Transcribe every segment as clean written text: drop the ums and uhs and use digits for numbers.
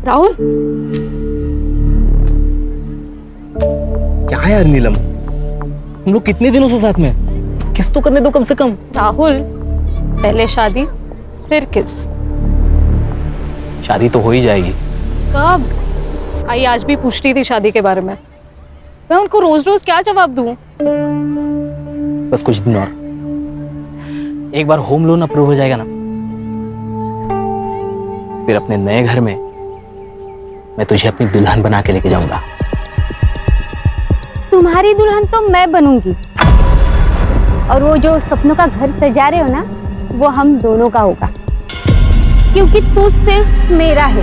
राहुल, क्या है यार नीलम, हम लोग कितने दिनों से साथ में हैं? किस तो करने दो कम से कम। राहुल, पहले शादी फिर किस। शादी तो हो ही जाएगी। कब? आई आज भी पूछती थी शादी के बारे में। मैं उनको रोज रोज क्या जवाब दूं? बस कुछ दिन और, एक बार होम लोन अप्रूव हो जाएगा ना, फिर अपने नए घर में मैं तुझे अपनी दुल्हन बना के लेके जाऊंगा। तुम्हारी दुल्हन तो मैं बनूंगी, और वो जो सपनों का घर सजा रहे हो ना, वो हम दोनों का होगा, क्योंकि तू सिर्फ मेरा है।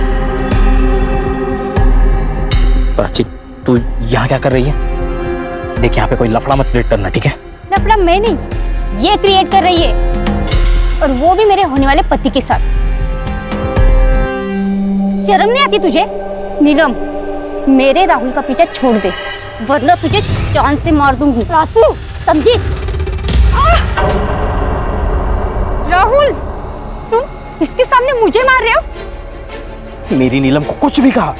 प्राची, तू यहाँ क्या कर रही है? देख, यहाँ पे कोई लफड़ा मत क्रिएट करना, ठीक है? लफड़ा मैं नहीं, ये क्रिएट कर रही है, और वो भी मेरे होने वाले पति के साथ। शर्म नहीं आती तुझे? नीलम, मेरे राहुल का पीछा छोड़ दे, वरना तुझे जान से मार दूंगी। प्राची, समझी? राहुल, तुम इसके सामने मुझे मार रहे हो? मेरी नीलम को कुछ भी कहा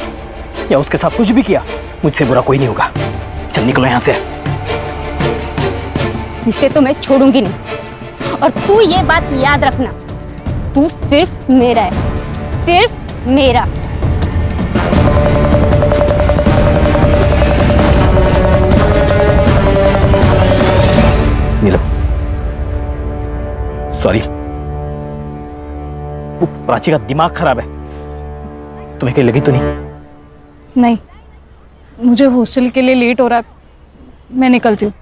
या उसके साथ कुछ भी किया, मुझसे बुरा कोई नहीं होगा। चल निकलो यहाँ से। इसे तो मैं छोड़ूंगी नहीं, और तू ये बात याद रखना, तू सिर्फ मेरा है, सिर्फ मेरा। नीलम, सॉरी, वो प्राची का दिमाग खराब है। तुम्हें कहीं लगी तो नहीं? नहीं, मुझे हॉस्टल के लिए लेट हो रहा है, मैं निकलती हूँ।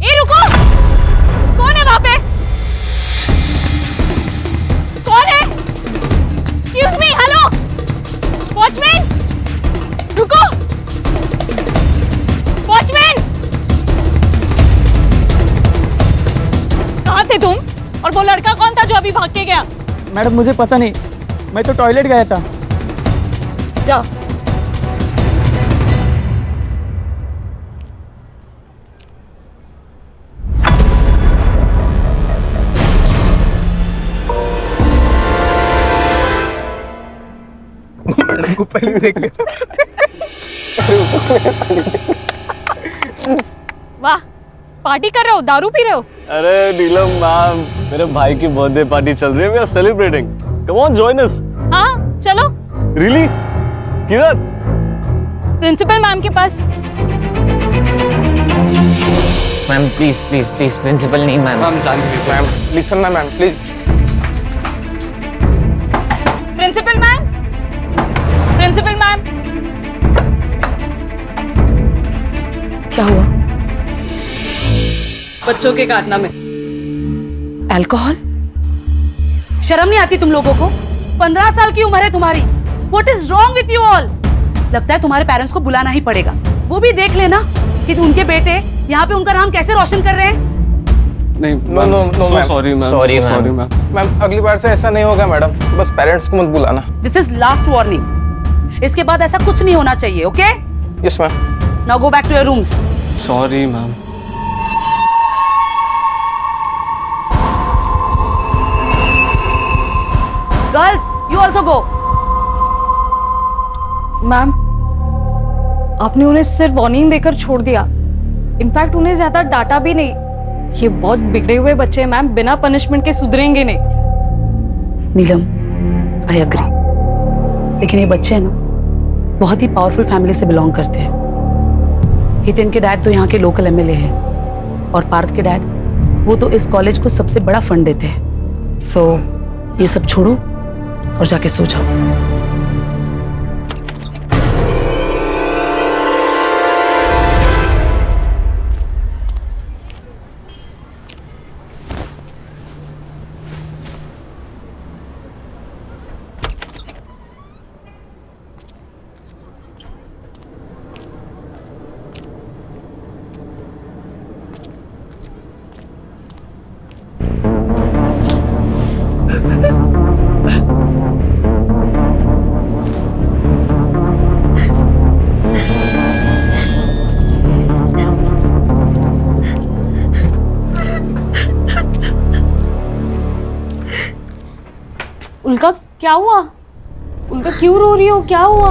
ए रुको, कौन है वहां पे? कौन है? एक्सक्यूज मी, हेलो वॉचमैन, रुको, वॉचमैन, कहाँ थे तुम? और वो लड़का कौन था जो अभी भाग के गया? मैडम मुझे पता नहीं, मैं तो टॉयलेट गया था। जाओ। मैडम को पहले देख लिया। वाह, पार्टी कर रहे हो, दारू पी रहे हो? अरे नीलम मैम, मेरे भाई की बर्थडे पार्टी चल रही है, we are celebrating. Come on, join us. हाँ चलो। रियली? किधर? प्रिंसिपल मैम के पास। Ma'am please please please, principal नहीं ma'am. Ma'am Janvi, ma'am listen ना ma'am please. Principal ma'am, principal ma'am. क्या हुआ? बच्चों के कारनामे। अल्कोहल? शर्म नहीं आती तुम लोगों को? 15 साल की उम्र है तुम्हारी। What is wrong with you all? लगता है तुम्हारे पेरेंट्स को बुलाना ही पड़ेगा। वो भी देख लेना कि उनके बेटे यहाँ पे उनका नाम कैसे रोशन कर रहे हैं। नहीं, no no no, so sorry ma'am, Sorry, sorry ma'am. Ma'am. Ma'am अगली बार से ऐसा नहीं होगा मैडम, बस पेरेंट्स को मत बुलाना। This is last warning. इसके बाद ऐसा कुछ नहीं होना चाहिए, okay? Yes ma'am. Now go back to your rooms. Sorry ma'am. Girls, you also go. Ma'am, आपने उन्हें सिर्फ वार्निंग देकर छोड़ दिया। इनफैक्ट उन्हें ज्यादा डांटा भी नहीं। ये बहुत बिगड़े हुए बच्चे हैं मैम, बिना पनिशमेंट के सुधरेंगे नहीं। नीलम, आई एग्री, लेकिन ये बच्चे हैं ना, बहुत ही पावरफुल फैमिली से बिलोंग करते हैं। हितेन के डैड तो यहाँ के लोकल एमएलए हैं, और पार्थ के डैड, वो तो इस कॉलेज को सबसे बड़ा फंड देते हैं। सो ये सब छोड़ो और जाके सो जाओ। उल्का क्या हुआ? उल्का क्यों रो रही हो? क्या हुआ?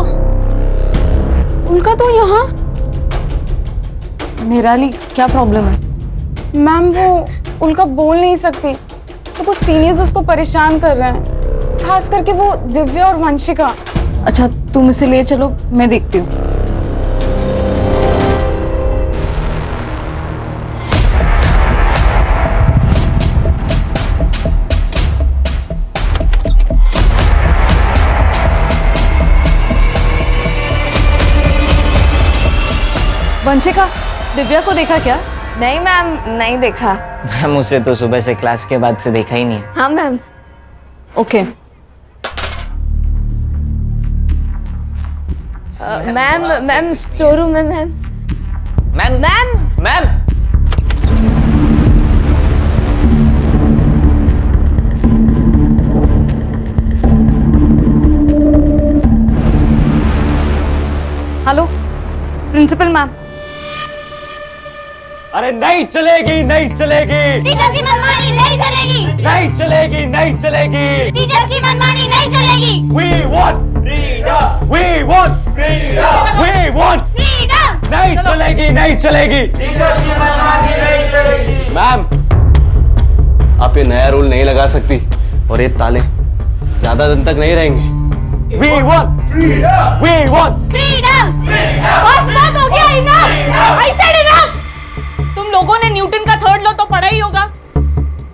उल्का तो यहाँ। निराली क्या प्रॉब्लम है? मैम वो उल्का बोल नहीं सकती, तो कुछ सीनियर्स उसको परेशान कर रहे हैं, खास करके वो दिव्या और वंशिका। अच्छा तुम इसे ले चलो, मैं देखती हूँ। वंशिका, दिव्या को देखा क्या? नहीं मैम, नहीं देखा। मैम उसे तो सुबह से क्लास के बाद से देखा ही नहीं है। हाँ ma'am. Okay. Ma'am store room में ma'am. Ma'am ma'am ma'am hello principal ma'am. अरे नहीं चलेगी, नहीं चलेगी, टीचर्स की मनमानी नहीं चलेगी। नहीं चलेगी, नहीं चलेगी। टीचर्स की मनमानी नहीं चलेगी। We want freedom. We want freedom. We want freedom. नहीं चलेगी, नहीं चलेगी। मैम, आप ये नया रूल नहीं लगा सकती और ये ताले ज्यादा दिन तक नहीं रहेंगे। We want freedom. We want freedom. बस बहुत हो गया, इनफ। I said enough। तुम लोगों ने न्यूटन का थर्ड लॉ तो पढ़ा ही होगा।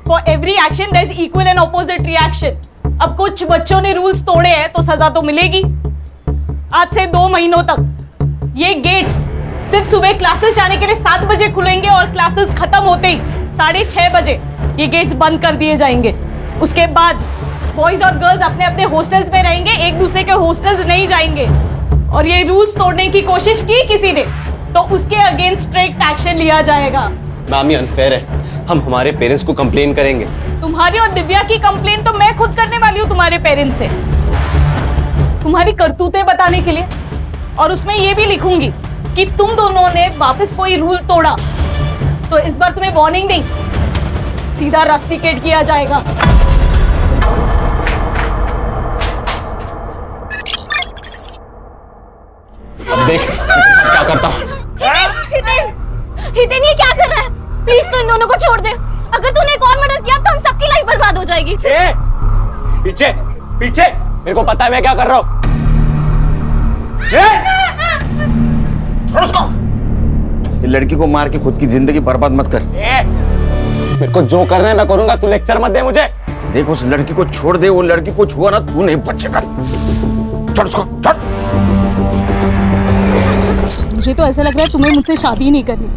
For every action there is equal and opposite reaction. अब कुछ बच्चों ने रूल्स तोड़े हैं तो सजा तो मिलेगी। आज से 2 महीनों तक ये गेट्स सिर्फ सुबह क्लासेस जाने के लिए 7 बजे खुलेंगे और क्लासेस खत्म होते ही 6:30 बजे ये गेट्स बंद कर दिए जाएंगे। उसके बाद बॉयज और गर्ल्स अपने अपने हॉस्टल्स में रहेंगे, एक दूसरे के हॉस्टल्स नहीं जाएंगे। और ये रूल्स तोड़ने की कोशिश की किसी ने तो उसके अगेंस्ट स्ट्रिक्ट एक्शन लिया जाएगा। मैम ये अनफेयर है, हम हमारे पेरेंट्स को कंप्लेन करेंगे। तुम्हारी और दिव्या की कंप्लेन तो मैं खुद करने वाली हूँ तुम्हारे पेरेंट्स से, तुम्हारी करतूतें बताने के लिए। और उसमें ये भी लिखूंगी कि तुम दोनों ने वापस कोई रूल तोड़ा तो इस बार तुम्हें वार्निंग नहीं, सीधा रस्टिकेट किया जाएगा। अब देख क्या करता हूँ। हितेन ये क्या कर रहा है? प्लीज तू इन दोनों को छोड़ दे। अगर तूने एक और मर्डर किया तो हम सबकी लाइफ बर्बाद हो जाएगी। पीछे पीछे, मेरे को पता है मैं क्या कर रहा हूँ। छोड़ उसको। ये लड़की को मार के खुद की जिंदगी बर्बाद मत कर। मेरे को जो करना है मैं करूंगा, तू लेक्चर मत दे मुझे। देख उस लड़की को छोड़ दे, वो लड़की को छुआ ना तू नहीं बचेगा। छोड़ उसको, छोड़। मुझे तो ऐसा लग रहा है तुम्हें मुझसे शादी नहीं करनी।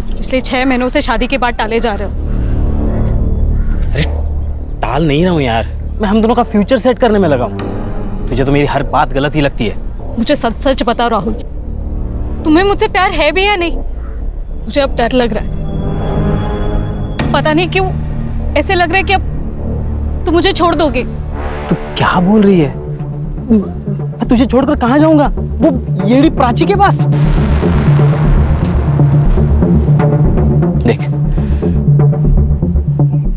पिछले 6 महीनों से शादी के बाद टाले जा रहे हो। अरे टाल नहीं रहा हूँ यार, मैं हम दोनों का फ्यूचर सेट करने में लगा हूँ। तुझे तो मेरी हर बात गलत ही लगती है। मुझे सच सच बताओ राहुल, तुम्हें मुझसे प्यार है भी या नहीं? मुझे अब डर लग रहा है, पता नहीं क्यों ऐसे लग रहा है कि अब तुम मुझे छोड़ दोगे। तू क्या बोल रही है? मैं तुझे छोड़कर कहाँ जाऊंगा? वो येड़ी प्राची के पास। देख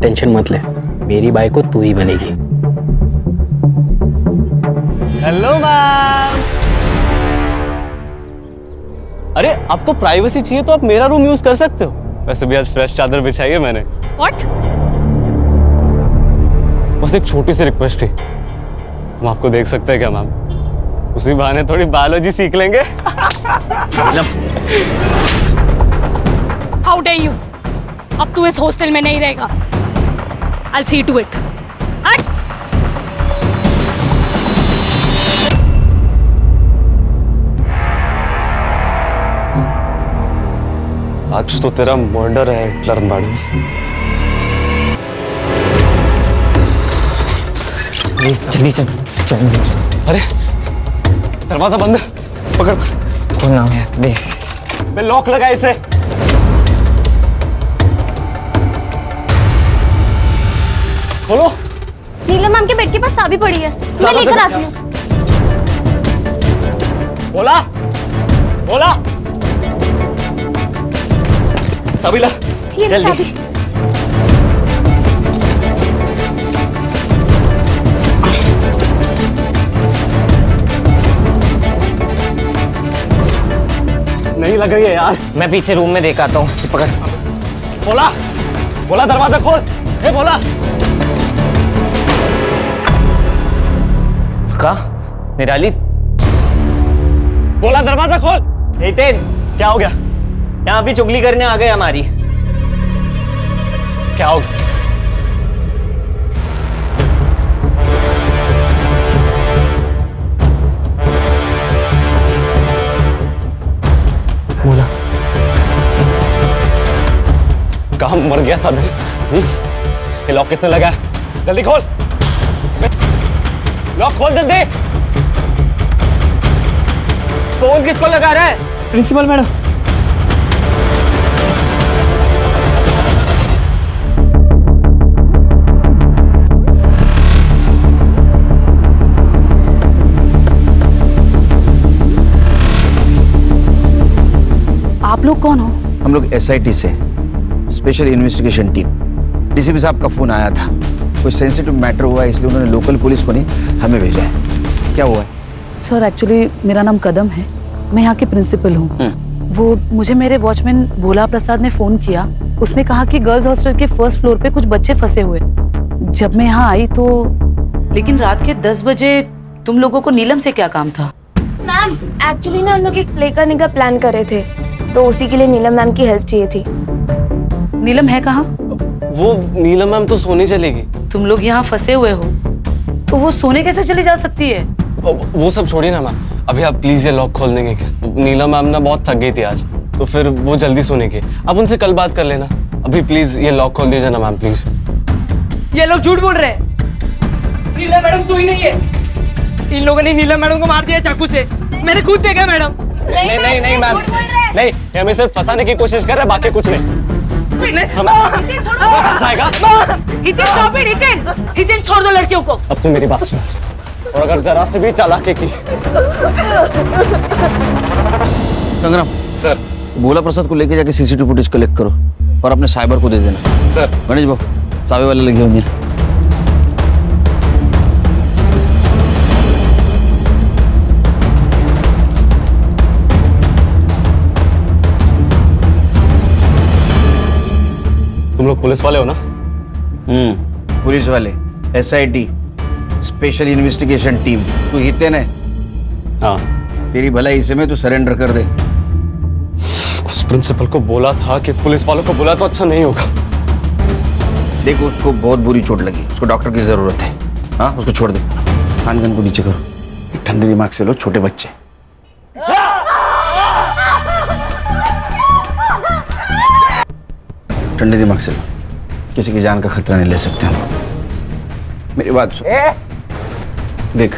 टेंशन मत ले, मेरी बाई को तू ही बनेगी। Hello ma'am. अरे आपको प्राइवेसी चाहिए तो आप मेरा रूम यूज कर सकते हो। वैसे भी आज फ्रेश चादर बिछाई है मैंने। व्हाट? बस एक छोटी सी रिक्वेस्ट थी, हम आपको देख सकते हैं क्या मैम? उसी बहाने थोड़ी बायोलॉजी सीख लेंगे। How day you! अब तू इस हॉस्टल में नहीं रहेगा। I'll see to it. हट! आज तो तेरा मर्डर है हिटलर मैडम। जल्दी चल चल। अरे दरवाजा बंद, पकड़ पकड़। खोलना है दे। मैं लॉक लगा इसे। खोलो। नीलम मैम के बेड के पास चाबी पड़ी है, मैं लेकर आती हूँ। बोला बोला चाबी ला। ये ले चाबी। नहीं लग रही है यार। मैं पीछे रूम में देख आता हूँ। पकड़। बोला बोला दरवाजा खोल। ए बोला। कहा निराली? बोला दरवाजा खोल। हितेन, क्या हो गया? यहाँ भी चुगली करने आ गए हमारी। क्या हो गया? बोला कहाँ मर गया था मैं? ये लॉक किसने लगाया? जल्दी खोल, लॉक खोल जल्दी। फोन किसको लगा रहा है? Principal madam. आप लोग कौन हो? हम लोग SIT से, स्पेशल इन्वेस्टिगेशन टीम। डीसीपी साहब का फोन आया था, कुछ सेंसिटिव मैटर हुआ है, इसलिए उन्होंने लोकल पुलिस को नहीं हमें भेजा है। क्या हुआ है? सर एक्चुअली मेरा नाम कदम है, मैं यहाँ की प्रिंसिपल हूँ। वो मुझे मेरे वॉचमैन भोला प्रसाद ने फोन किया। उसने कहा कि गर्ल्स हॉस्टल के फर्स्ट फ्लोर पे कुछ बच्चे फंसे हुए। जब मैं यहाँ आई तो लेकिन रात के 10 बजे तुम लोगों को नीलम से क्या काम था? मैम एक्चुअली ना हम लोग एक प्ले करने का प्लान कर रहे थे, तो उसी के लिए नीलम मैम की हेल्प चाहिए थी। नीलम है कहाँ? वो नीलम मैम तो सोने चलेगी। तुम लोग यहाँ फंसे हुए हो तो वो सोने कैसे चली जा सकती है? वो सब छोड़िए ना मैम, अभी आप प्लीज ये लॉक खोल देंगे क्या? नीलम मैम ना बहुत थक गई थी आज, तो फिर वो जल्दी सोने की। आप उनसे कल बात कर लेना। अभी प्लीज ये लॉक खोल दीजिए ना मैम, प्लीज। ये लोग झूठ बोल रहे हैं। नीलम मैडम सोई नहीं है। इन लोगों ने नीलम मैडम को मार दिया चाकू से। मैंने खुद देखा मैडम। नहीं नहीं नहीं मैम, नहीं, ये हमें सिर्फ फंसाने की कोशिश कर रहे हैं, बाकी कुछ नहीं। हितेन छोड़ दो लड़कियों को। अब तू मेरी बात सुन, और अगर जरा से भी चालाकी की। संग्राम सर। भोला प्रसाद को लेके जाके CCTV फुटेज कलेक्ट करो और अपने साइबर को दे देना। सर। गणेश बाबू सावे वाले लगे होंगे। तुम लोग पुलिस वाले हो ना? पुलिस वाले, SIT, स्पेशल इन्वेस्टिगेशन टीम। तू हितेन है? हाँ। तेरी भलाई इसे में तू सरेंडर कर दे। उस प्रिंसिपल को बोला था कि पुलिस वालों को बोला तो अच्छा नहीं होगा। देखो उसको बहुत बुरी चोट लगी, उसको डॉक्टर की जरूरत है। हाँ उसको छोड़ दे। कान गन को नीचे करो, ठंडे दिमाग से लो, छोटे बच्चे। ठंडे दिमाग से लो, किसी की जान का खतरा नहीं ले सकते हम। मेरी बात सुन। देख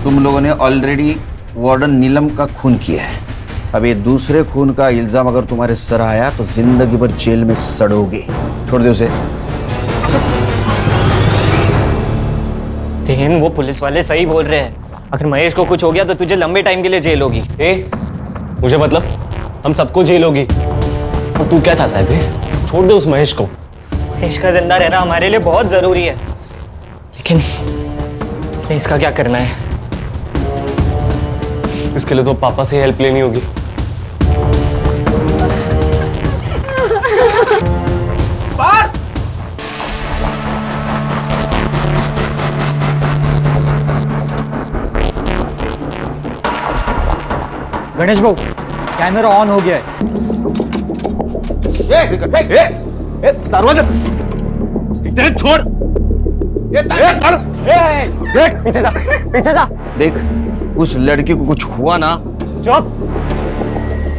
तुम लोगों ने ऑलरेडी वार्डन नीलम का खून किया है। अब ये दूसरे खून का इल्जाम अगर तुम्हारे सर आया तो जिंदगी भर जेल में सड़ोगे। छोड़ दे उसे। तेन, वो पुलिस वाले सही बोल रहे हैं। अगर महेश को कुछ हो गया तो तुझे लंबे टाइम के लिए जेल होगी। मुझे मतलब हम सबको जेल होगी। और तू क्या चाहता है बे? छोड़ दे उस महेश को। महेश का जिंदा रहना हमारे लिए बहुत जरूरी है, लेकिन इसका क्या करना है? इसके लिए तो पापा से हेल्प लेनी होगी। गणेश भाऊ कैमरा ऑन हो गया है। दरवाजा छोड़। देख पीछे जा, पीछे जा। देख उस लड़की को कुछ हुआ ना। चुप।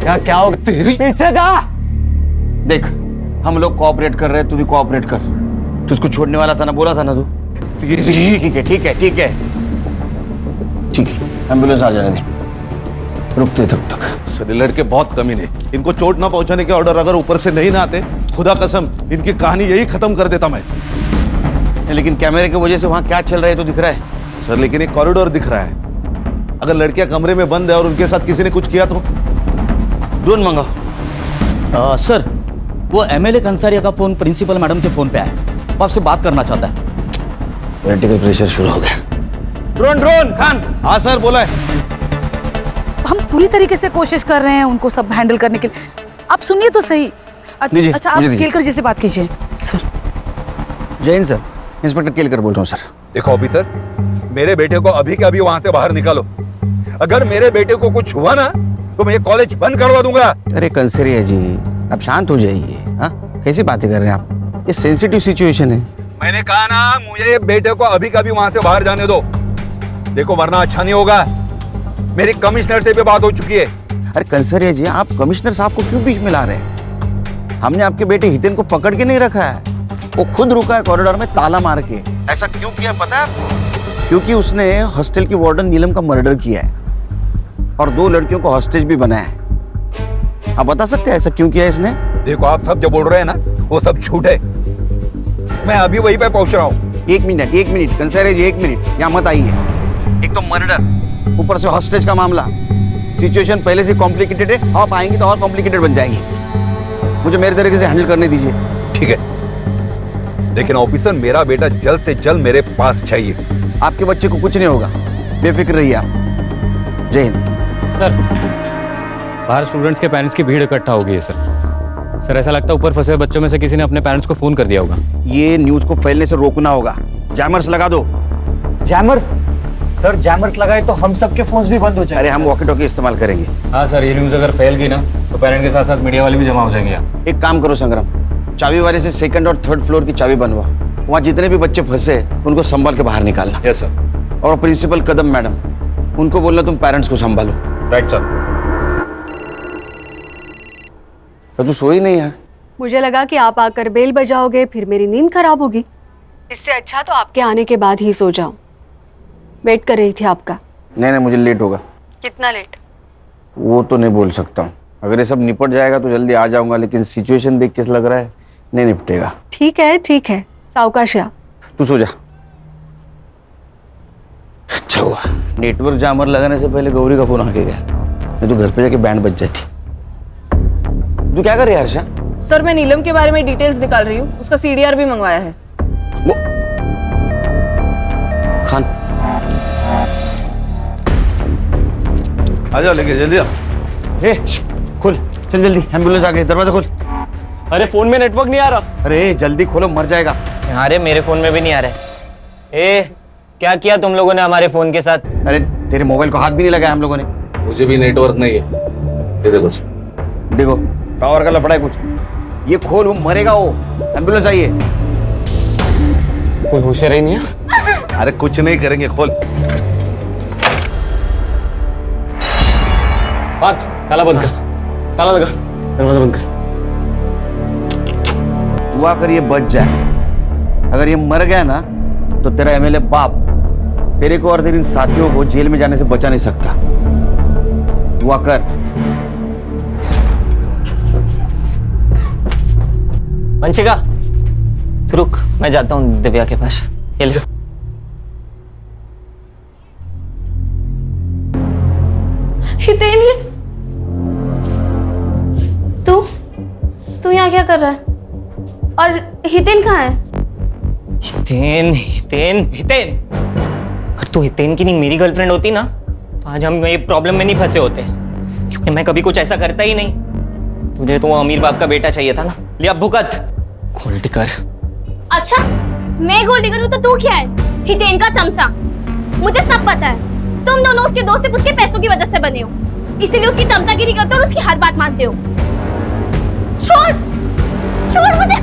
क्या होगा? तेरी पीछे जा। देख हम लोग कोऑपरेट कर रहे हैं, तू भी कोऑपरेट कर। तू उसको छोड़ने वाला था ना, बोला था ना तू। ठीक है ठीक है ठीक है ठीक है, एम्बुलेंस आ जाने दे, रुकते तब तक। सर लड़के बहुत कमीने, इनको चोट ना पहुंचाने के ऑर्डर अगर ऊपर से नहीं ना आते, खुदा कसम इनकी कहानी यही खत्म कर देता मैं। लेकिन कैमरे की वजह से वहां क्या चल रहा है तो दिख रहा है सर। लेकिन एक कॉरिडोर दिख रहा है, अगर लड़कियां कमरे में बंद है और उनके साथ किसी ने कुछ किया तो। ड्रोन मंगाओ। सर वो MLA कंसारिया का फोन प्रिंसिपल मैडम के फोन पे आया, वो आपसे बात करना चाहता है। पॉलिटिकल प्रेशर शुरू हो गया। Drone drone Khan. हाँ सर बोला है। हम पूरी तरीके से कोशिश कर रहे हैं उनको सब हैंडल करने के लिए। आप सुनिए तो सही। दीजिए, अच्छा, आप मुझे दीजिए। केलकर जी से बात कीजिए। सर, जय हिंद सर, इंस्पेक्टर केलकर बोल रहा हूँ सर। देखो ऑफिसर, मेरे बेटे को अभी के अभी वहां से बाहर निकालो। अगर मेरे बेटे को कुछ हुआ ना तो मैं ये कॉलेज बंद करवा दूंगा। अरे कंसरिया जी, आप शांत हो जाइए। हाँ, कैसी बातें कर रहे हैं आप? ये सेंसिटिव सिचुएशन है। मैंने कहा ना, मुझे बेटे को अभी कभी वहां से बाहर जाने दो। देखो वरना अच्छा नहीं होगा। मेरी कमिश्नर से भी बात हो चुकी है। अरे कंसरिया जी, आप कमिश्नर साहब को क्यों बीच में ला रहे हैं? हमने आपके बेटे हितेन को पकड़ के नहीं रखा है, वो खुद रुका है कॉरिडोर में ताला मार के। ऐसा क्यों किया पता है आपको? क्योंकि उसने हॉस्टल की वार्डन नीलम का मर्डर किया है और 2 लड़कियों को हॉस्टेज भी बनाया है। आप बता सकते हैं ऐसा क्यों किया इसने? देखो आप सब जो बोल रहे हैं ना, वो सब झूठ है। मैं अभी वहीं पे पहुंच रहा हूँ। एक मिनट कंसरिया जी, 1 मिनट यहाँ मत आइए। एक तो मर्डर, ऊपर से हॉस्टेज का मामला। सिचुएशन पहले से कॉम्प्लिकेटेड है, आप आएंगे तो और कॉम्प्लिकेटेड बन जाएगी। मुझे मेरे तरीके से हैंडल करने दीजिए। ठीक है, लेकिन ऑफिसर मेरा बेटा जल्द से जल्द मेरे पास चाहिए। आपके बच्चे को कुछ नहीं होगा, बेफिक्र रहिए आप। जय हिंद। सर, बाहर स्टूडेंट्स के पेरेंट्स की भीड़ इकट्ठा हो गई है सर। ऐसा लगता है ऊपर फंसे बच्चों में से किसी ने अपने पेरेंट्स को फोन कर दिया होगा। ये न्यूज को फैलने से रोकना होगा। जैमर्स लगा दो। जैमर्स? सर जैमर्स लगाए तो हम सबके फोन्स भी बंद हो जाएंगे। अरे हम वॉकी टॉकी इस्तेमाल करेंगे। हाँ सर, ये न्यूज अगर फैल गई ना तो पेरेंट के साथ साथ मीडिया वाले भी जमा हो जाएंगे यहाँ। एक काम करो संग्राम, चाबी वाले से 2nd और 3rd फ्लोर की चाबी बनवा। वहाँ जितने भी बच्चे फंसे उनको संभाल के बाहर निकालना। Yes sir. और प्रिंसिपल कदम मैडम, उनको बोलना तुम पेरेंट्स को संभालो। Right sir. तो तू सोई नहीं यार? मुझे लगा कि आप आकर बेल बजाओगे, फिर मेरी नींद खराब होगी। इससे अच्छा तो आपके आने के बाद ही सो जाऊं। वेट कर रही थी आपका। नहीं, मुझे लेट होगा। कितना लेट? वो तो नहीं बोल सकता हूँ। अगर ये सब निपट जाएगा तो जल्दी आ जाऊंगा, लेकिन सिचुएशन देख के लग रहा है नहीं निपटेगा। ठीक है, सावकाश आ। तू सो जा। अच्छा हुआ नेटवर्क जामर लगाने से पहले गौरी का फोन आके गया, नहीं तो घर पे जाके बैंड बज जाती। तू क्या कर रही है हर्षा? सर मैं नीलम के बारे में डिटेल्स निकाल रही हूँ, उसका CDR भी मंगवाया है। वो खान, आ जाओ, लेके जल्दी आओ। खोल, चल जल्दी, एम्बुलेंस आ गई, दरवाजा खोल। अरे फोन में नेटवर्क नहीं आ रहा। अरे जल्दी खोलो, मर जाएगा। अरे मेरे फोन में भी नहीं आ रहा है। क्या किया तुम लोगों ने हमारे फोन के साथ? अरे तेरे मोबाइल को हाथ भी नहीं लगाया हम लोगों ने। मुझे भी नेटवर्क नहीं है। ये देखो देखो, टावर का लफड़ा है कुछ। ये खोल, वो मरेगा वो। एम्बुलेंस आइए। कोई होशियार ही नहीं है। अरे कुछ नहीं करेंगे, खोल। पार्थ, ताला बंद कर, ताला लगा, दरवाजा बंद कर। दुआ कर ये बच जाए। अगर ये मर गया ना तो तेरा MLA बाप तेरे को और तेरे इन साथियों को जेल में जाने से बचा नहीं सकता। दुआ कर। वंशिका, तू रुक, मैं जाता हूँ दिव्या के पास। ये ले। हितेन, तू यहाँ क्या कर रहा है? और हितेन कहाँ है? हितेन, अगर तू हितेन की नहीं मेरी गर्लफ्रेंड होती ना तो आज हम ये प्रॉब्लम में नहीं फंसे होते, क्योंकि मैं कभी कुछ ऐसा करता ही नहीं। तुझे तो वो अमीर बाप का बेटा चाहिए था ना। ले अब भुगत। गोल्डी कर। अच्छा, मैं गोल्डी करूँ तो तू क्या है? हितेन का चमचा। मुझे सब पता है, तुम दोनों उसके दोस्त सिर्फ उसके पैसों की वजह से बने हो, इसीलिए उसकी चमचागिरी करते हो और उसकी हर बात मानते हो। छोड़ मुझे।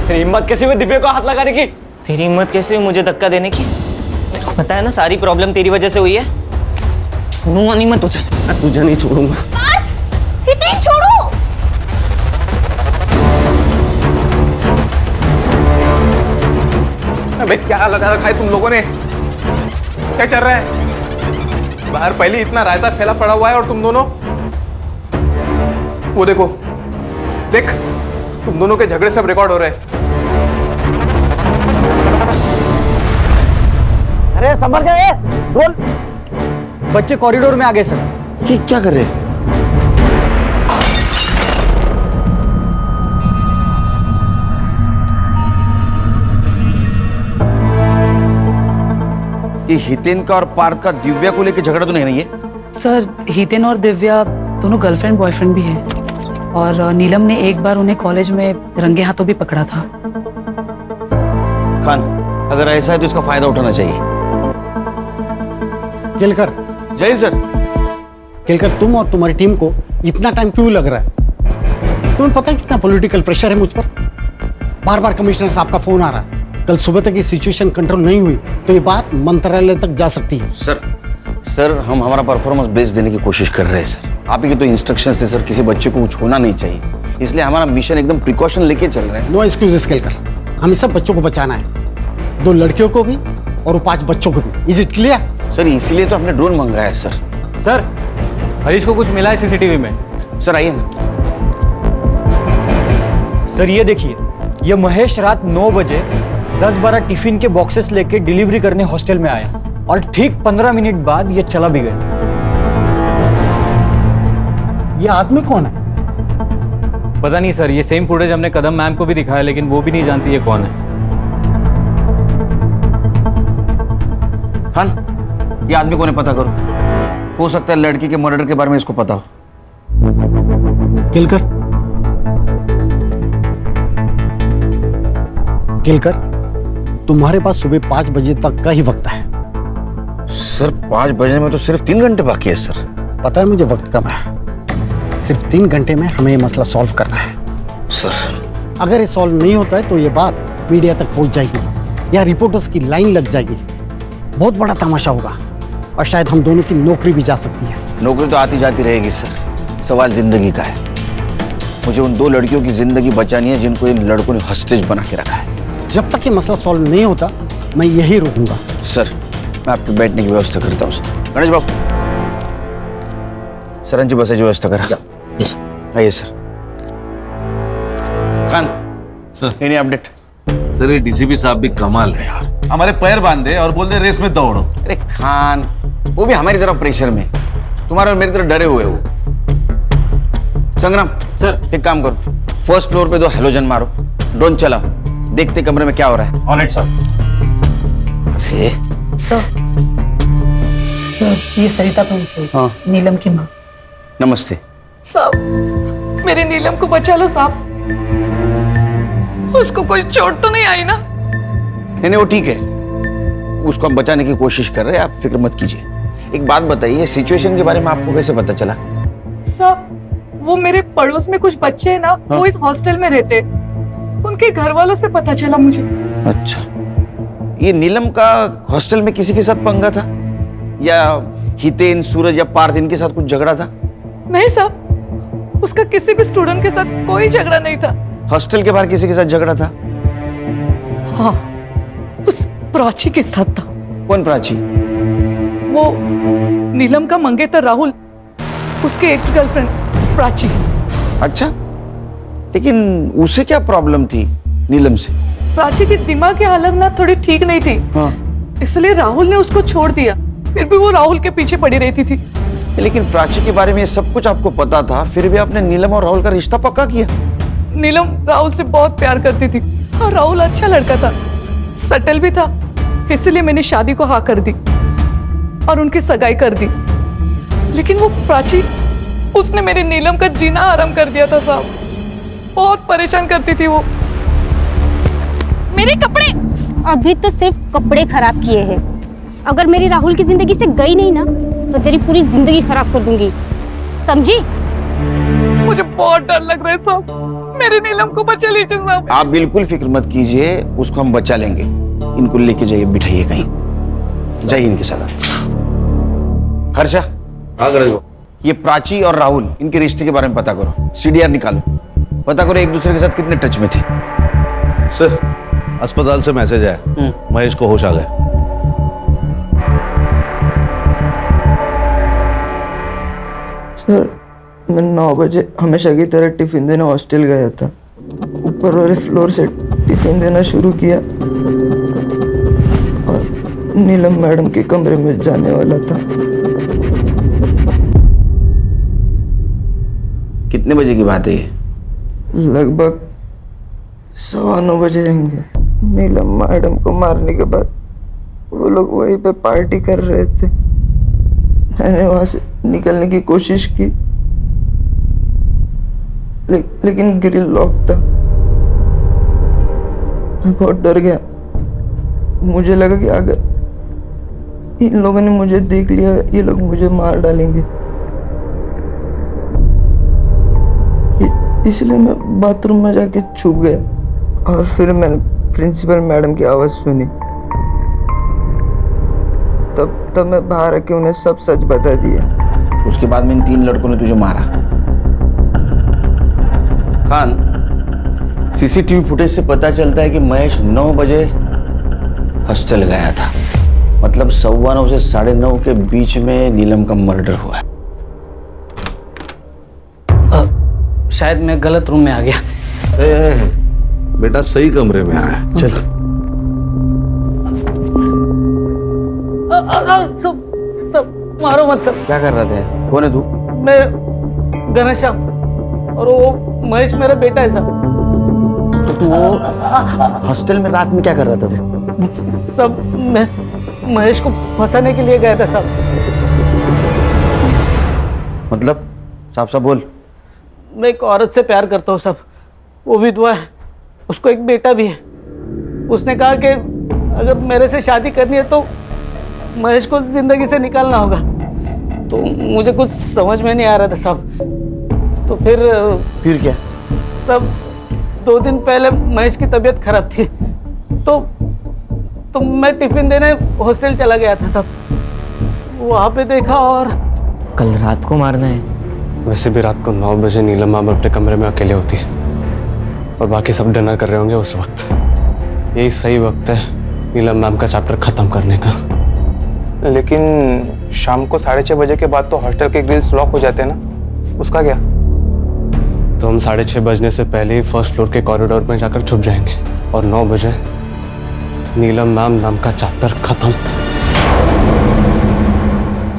तेरी हिम्मत कैसे हुई दिव्या को हाथ लगाने की? तेरी हिम्मत कैसे हुई मुझे धक्का देने की? तेरे को पता है ना सारी प्रॉब्लम तेरी वजह से हुई है। छोड़ूंगा नहीं मैं तुझे। मैं तुझे नहीं छोड़ूंगा। हितेन छोड़ो। अबे क्या लगा रखा है तुम लोगों ने? क्या चल रहा है? बाहर पहले इतना रायता फैला पड़ा हुआ है और तुम दोनों वो देखो, देख तुम दोनों के झगड़े सब रिकॉर्ड हो रहे हैं। अरे संभल गए, बोल। बच्चे कॉरिडोर में आ गए सर। ये क्या कर रहे हैं? ये हितेन का और पार्थ का दिव्या को लेकर झगड़ा तो नहीं है ये? सर हितेन और दिव्या दोनों गर्लफ्रेंड बॉयफ्रेंड भी हैं और नीलम ने एक बार उन्हें कॉलेज में रंगे हाथों भी पकड़ा था। खान, अगर ऐसा है तो इसका फायदा उठाना चाहिए। केलकर। जय सर। केलकर, तुम और तुम्हारी टीम को इतना टाइम क्यों लग रहा है? तुम्हें पता है कितना पॉलिटिकल प्रेशर है मुझ पर? बार बार कमिश्नर साहब का फोन आ रहा है। कल सुबह तक ये सिचुएशन कंट्रोल नहीं हुई तो ये बात मंत्रालय तक जा सकती है। सर हम हमारा परफॉर्मेंस बेस देने की कोशिश कर रहे हैं सर। आप ही के तो इंस्ट्रक्शंस थे सर, किसी बच्चे को कुछ होना नहीं चाहिए, इसलिए हमारा मिशन एकदम प्रिकॉशन लेके चल रहे हैं। नो एक्सक्यूजेस केलकर, हमें सब बच्चों को बचाना है, 2 लड़कियों को भी और 5 बच्चों को भी। Is it clear? सर इसीलिए तो हमने ड्रोन मंगाया है सर। सर हरीश को कुछ मिला है सीसीटीवी में। सर आइए ना। सर ये देखिए, ये महेश रात 9 बजे 10-12 टिफिन के बॉक्सेस लेके डिलीवरी करने हॉस्टल में आया और ठीक 15 मिनट बाद ये चला भी गया। ये आदमी कौन है? पता नहीं सर, ये सेम फुटेज हमने कदम मैम को भी दिखाया लेकिन वो भी नहीं जानती ये कौन है। खान, ये आदमी कौन है पता करो, हो सकता है लड़की के मर्डर के बारे में इसको पता हो। केलकर, केलकर, तुम्हारे पास सुबह 5 बजे तक का ही वक्त है। सर 5 बजे में तो सिर्फ 3 घंटे बाकी है सर। पता है मुझे वक्त कम है, सिर्फ 3 घंटे में हमें ये मसला सॉल्व करना है। सर अगर ये सॉल्व नहीं होता है तो ये बात मीडिया तक पहुंच जाएगी या रिपोर्टर्स की लाइन लग जाएगी, बहुत बड़ा तमाशा होगा और शायद हम दोनों की नौकरी भी जा सकती है। नौकरी तो आती जाती रहेगी सर, सवाल जिंदगी का है। मुझे उन 2 लड़कियों की जिंदगी बचानी है जिनको इन लड़कों ने हॉस्टेज बना के रखा है। जब तक ये मसला सॉल्व नहीं होता मैं यही रुकूंगा। सर मैं आपके बैठने की व्यवस्था करता हूँ। गणेश बाबू, सर जी बस व्यवस्था करा। आइए sir. Khan sir, any update? Sir ये डीसीपी साहब भी कमाल है यार, हमारे पैर बांधे और बोल दे रेस में दौड़ो। अरे खान, वो भी हमारी तरफ प्रेशर में, तुम्हारे और मेरी तरफ डरे हुए वो। संग्राम सर, एक काम करो, फर्स्ट फ्लोर पे 2 हेलोजन मारो, ड्रोन चलाओ, देखते कमरे में क्या हो रहा है। Alright sir. सर ये सरिता प्रिंसिपल, हाँ। नीलम की माँ। नमस्ते। साहब मेरे नीलम को बचा लो साहब, उसको कोई चोट तो नहीं आई ना? नहीं वो ठीक है, उसको हम बचाने की कोशिश कर रहे हैं, आप फिक्र मत कीजिए। एक बात बताइए, सिचुएशन के बारे में आपको कैसे पता चला? साहब वो मेरे पड़ोस में कुछ बच्चे हैं ना, हाँ? वो इस हॉस्टल में रहते, उनके घर वालों से पता चला मुझे। अच्छा, ये नीलम का हॉस्टल में किसी के साथ पंगा था या हितेन, सूरज या पार्थ इनके साथ कुछ झगड़ा था? नहीं साहब, उसका किसी भी स्टूडेंट के साथ कोई झगड़ा नहीं था। हॉस्टल के बाहर किसी के साथ झगड़ा था? हाँ, उस प्राची के साथ था। कौन प्राची? वो नीलम का मंगेतर राहुल, उसके एक्स गर्लफ्रेंड प्राची। अच्छा, लेकिन उसे क्या प्रॉब्लम थी नीलम से? प्राची की दिमाग की हालत ना थोड़ी ठीक नहीं थी, हाँ। इसलिए राहुल ने उसको छोड़ दिया, फिर भी वो राहुल के पीछे पड़ी रहती थी। लेकिन प्राची के बारे में ये सब कुछ आपको पता था, फिर भी आपने नीलम और राहुल का रिश्ता पक्का किया? नीलम राहुल से बहुत प्यार करती थी और राहुल अच्छा लड़का था, सटल भी था, इसलिए मैंने शादी को हाँ कर दी और उनकी सगाई कर दी। लेकिन वो प्राची, उसने मेरी नीलम का जीना आराम कर दिया था साहब, बहुत परेशान करती थी वो। मेरे कपड़े अभी तो सिर्फ कपड़े खराब किए हैं, अगर मेरी राहुल की जिंदगी से गई नहीं ना तो तेरी पूरी जिंदगी खराब कर दूंगी, समझी? मुझे बहुत डर लग रहा है साहब, मेरी नीलम को बचा लीजिए साहब। आप बिल्कुल फिक्र मत कीजिए, उसको हम बचा लेंगे। इनको लेके जाइए, बिठाइए कहीं, जाइए इनके साथ। हर्षा, ये प्राची और राहुल, इनके रिश्ते के बारे में पता करो, सीडीआर निकालो, पता करो एक दूसरे के साथ कितने टच में थे। सर अस्पताल से मैसेज आया, महेश को होश आ गया। सर मैं 9 बजे हमेशा की तरह टिफिन देने हॉस्टल गया था, ऊपर वाले फ्लोर से टिफिन देना शुरू किया और नीलम मैडम के कमरे में जाने वाला था। कितने बजे की बात है ये? लगभग 9:15 बजे रहेंगे। नीलम मैडम को मारने के बाद वो लोग वहीं पे पार्टी कर रहे थे। मैंने वहां से निकलने की कोशिश की, लेकिन ग्रिल लॉक था। मैं बहुत डर गया। मुझे लगा कि अगर इन लोगों ने मुझे देख लिया, ये लोग मुझे मार डालेंगे। इसलिए मैं बाथरूम में जाके छुप गया और फिर मैंने प्रिंसिपल मैडम की आवाज़ सुनी। तब मैं बाहर आके उन्हें सब सच बता दिया। उसके बाद में इन 3 लड़कों ने तुझे मारा। खान, सीसीटीवी फुटेज से पता चलता है कि महेश 9 बजे हॉस्टल गया था। मतलब 9:15 से 9:30 के बीच में नीलम का मर्डर हुआ है। शायद मैं गलत रूम में आ गया। बेटा सही कमरे में आया। चल सब मारो मत सब। क्या कर रहे थे? कौन है तू? मैं घनश्याम और वो महेश मेरा बेटा है सब। तो तू वो हॉस्टल में रात में क्या कर रहा था? सब मैं महेश को फंसाने के लिए गया था सब। मतलब साफ साफ बोल। मैं एक औरत से प्यार करता हूँ सब। वो विधवा है, उसको एक बेटा भी है। उसने कहा कि अगर मेरे से शादी करनी है तो महेश को जिंदगी से निकालना होगा। तो मुझे कुछ समझ में नहीं आ रहा था सब। तो फिर क्या? सब 2 दिन पहले महेश की तबीयत खराब थी तो मैं टिफिन देने हॉस्टल चला गया था सब। वहाँ पे देखा और कल रात को मारना है। वैसे भी रात को 9 बजे नीलम मैम अपने कमरे में अकेले होती है और बाकी सब डिनर कर रहे होंगे उस वक्त। यही सही वक्त है नीलम मैम का चैप्टर खत्म करने का। लेकिन शाम को 6:30 बजे के बाद तो हॉस्टल के ग्रिल्स लॉक हो जाते हैं ना, उसका क्या? तो हम 6:30 बजने से पहले ही फर्स्ट फ्लोर के कॉरिडोर में जाकर छुप जाएंगे और 9 बजे नीलम मैम नाम का चैप्टर खत्म।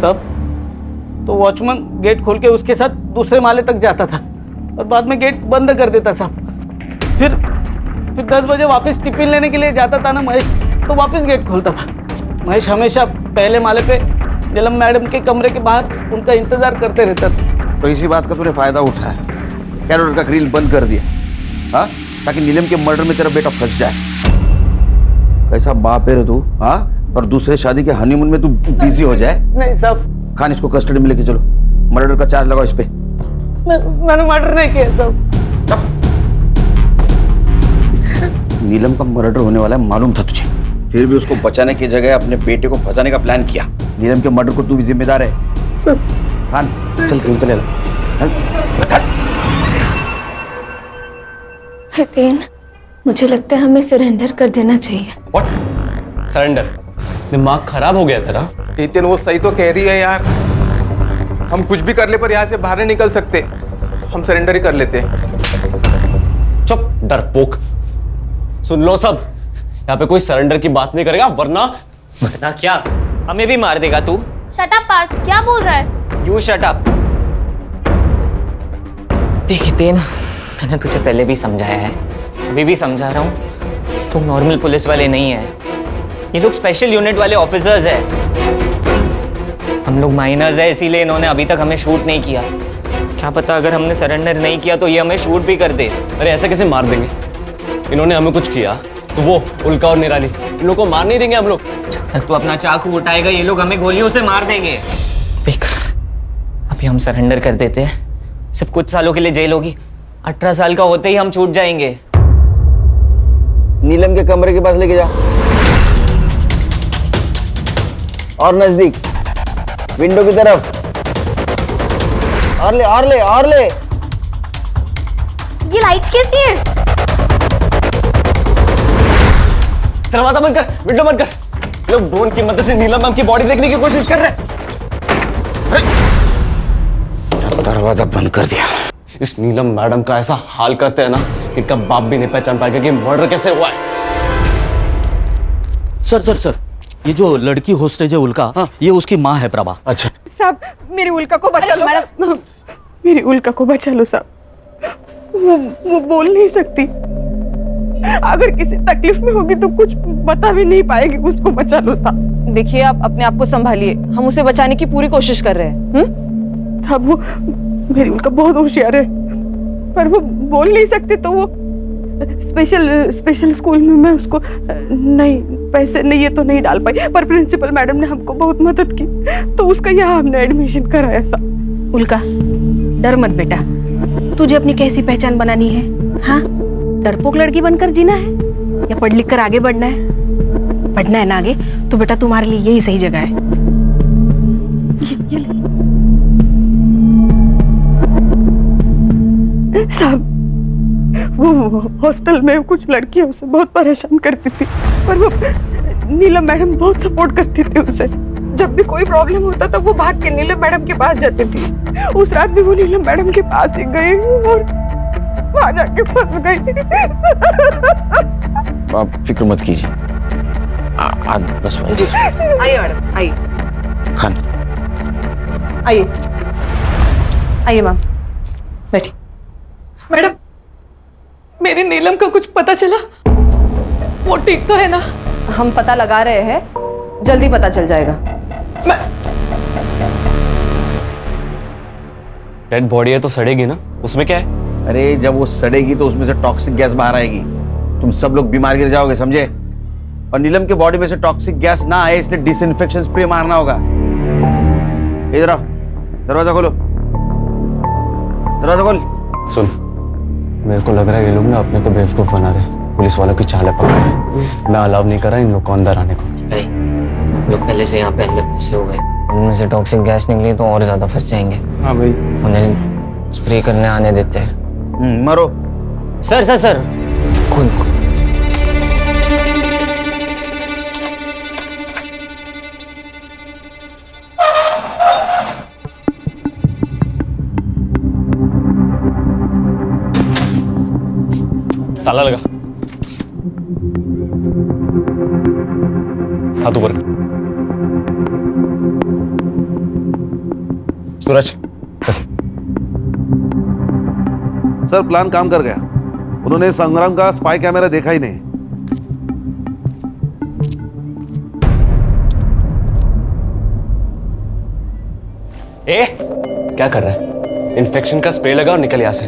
सब तो वॉचमैन गेट खोल के उसके साथ दूसरे माले तक जाता था और बाद में गेट बंद कर देता साहब। फिर 10 बजे वापस टिफिन लेने के लिए जाता था ना महेश, तो वापस गेट खोलता था। महेश हमेशा पहले माले पे नीलम मैडम के कमरे के बाहर उनका इंतजार करते रहता था। तो इसी बात का तूने फायदा उठाया, कैरोटर का ग्रिल बंद कर दिया, हाँ, ताकि नीलम के मर्डर में तेरा बेटा फंस जाए। कैसा बाप है रे तू, हाँ? और दूसरे शादी के हनीमून में तू बिजी हो जाए। नहीं साहब। खान, इसको कस्टडी में लेके चलो। मर्डर का चार्ज लगाओ इस पे। मैंने मर्डर नहीं किया साहब। नीलम का मर्डर होने वाला है मालूम था तुझे, फिर भी उसको बचाने की जगह अपने बेटे को फंसाने का प्लान किया। नीलम के मर्डर को तू भी जिम्मेदार है सर। खान चल, क्रीम चले ला। हितेन, मुझे लगता है हमें सरेंडर कर देना चाहिए। व्हाट? सरेंडर? दिमाग खराब हो गया तेरा? हितेन वो सही तो कह रही है यार। हम कुछ भी कर ले पर यहाँ से बाहर नहीं निकल सकते। हम सरेंडर ही कर लेते। चुप डरपोक। सुन लो सब, यहाँ पे कोई सरेंडर की बात नहीं करेगा वरना क्या हमें भी मार देगा तू? शट अप पार्थ, क्या बोल रहा है? You shut up. देख हितेन, मैंने तुझे पहले भी समझाया है, अभी भी समझा रहा हूँ। तुम नॉर्मल पुलिस वाले नहीं है, ये लोग स्पेशल यूनिट वाले ऑफिसर्स हैं। हम लोग माइनर्स है, इसीलिए इन्होंने अभी तक हमें शूट नहीं किया। क्या पता अगर हमने सरेंडर नहीं किया तो ये हमें शूट भी कर दे। अरे ऐसे कैसे मार देंगे? इन्होंने हमें कुछ किया तो वो उल्का और निराली, इन लोगों को मार नहीं देंगे हम लोग। जब तक तू अपना चाकू उठाएगा ये लोग हमें गोलियों से मार देंगे। देख, अभी हम सरेंडर कर देते हैं, सिर्फ कुछ सालों के लिए जेल होगी। 18 साल का होते ही हम छूट जाएंगे। नीलम के कमरे के पास लेके जा और नजदीक विंडो की तरफ। और ले और ले और ले। ये लाइट्स कैसी है? दरवाजा बंद कर, विंडो बंद कर। लोग ड्रोन की मदद से नीलम मैम की बॉडी देखने की कोशिश कर रहे हैं। दरवाजा बंद कर दिया। इस नीलम मैडम का ऐसा हाल करते हैं ना कि इनका बाप भी नहीं पहचान पाएगा कि मर्डर कैसे हुआ है। सर, ये जो लड़की होस्टेज है उल्का, हाँ, ये उसकी माँ है प्रभा। अच्छा साहब, मेरी उल्का को बचा लो। मैडम, मेरी उल्का को बचा लो साहब। वो बोल नहीं सकती, अगर किसी तकलीफ में होगी तो कुछ बता भी नहीं पाएगी, उसको बचा लो साहब। देखिए आप अपने आप को संभालिए, हम उसे बचाने की पूरी कोशिश कर रहे हैं। साहब वो मेरी उनका बहुत होशियार है, पर वो बोल नहीं सकती, तो वो स्पेशल स्कूल में मैं उसको नहीं, पैसे नहीं है तो नहीं डाल पाई, पर प्रिंसिपल मैडम ने हमको बहुत मदद की, तो उसका यहाँ हमने एडमिशन कराया साहब। उल्का डर मत बेटा, तुझे अपनी कैसी पहचान बनानी है? हाँ, डरपोक लड़की बनकर जीना है या पढ़ लिख कर आगे बढ़ना है? पढ़ना है ना आगे, तो बेटा तुम्हारे लिए यही सही जगह है। साहब वो हॉस्टल में कुछ लड़कियां उसे बहुत परेशान करती थी, पर वो नीलम मैडम बहुत सपोर्ट करती थी उसे। जब भी कोई प्रॉब्लम होता था वो भाग के नीलम मैडम के पास जाती थी। उस रात भी वो नीलम मैडम के पास ही गई और वहां जाके फंस गई। आप फिक्र मत कीजिए, बस आइए मैडम, आइए। खान आइए आइए मैम, बैठी। मैडम, मेरी नीलम का कुछ पता चला? वो ठीक तो है ना? हम पता लगा रहे हैं, जल्दी पता चल जाएगा। डेड बॉडी है तो सड़ेगी ना, उसमें क्या है? अरे जब वो सड़ेगी तो उसमें से टॉक्सिक गैस बाहर आएगी, तुम सब लोग बीमार गिर जाओगे, समझे? और नीलम के बॉडी में से टॉक्सिक गैस ना आए इसलिए डिसइंफेक्शन स्प्रे मारना होगा। इधर आओ, दरवाजा खोलो, दरवाजा खोल। सुन, मेरे को लग रहा है ये लोग ना अपने को बेवकूफ बना रहे हैं, पुलिस वालों की चाल पकड़ है। मैं अलाउ नहीं कर रहा इन लोग को अंदर आने को। लोग पहले से यहाँ पे अंदर फंसे हुए हैं, उनमें से टॉक्सिक गैस निकली तो और ज्यादा फंस जाएंगे। हाँ भाई, उन्हें स्प्रे करने आने देते हैं। मारो। सर सर सर, खून खून। ताला लगा, हाथ ऊपर। सूरज सर प्लान काम कर गया, उन्होंने संग्राम का स्पाई कैमरा देखा ही नहीं। ए, क्या कर रहा है? इन्फेक्शन का स्प्रे लगा और निकल यहाँ से।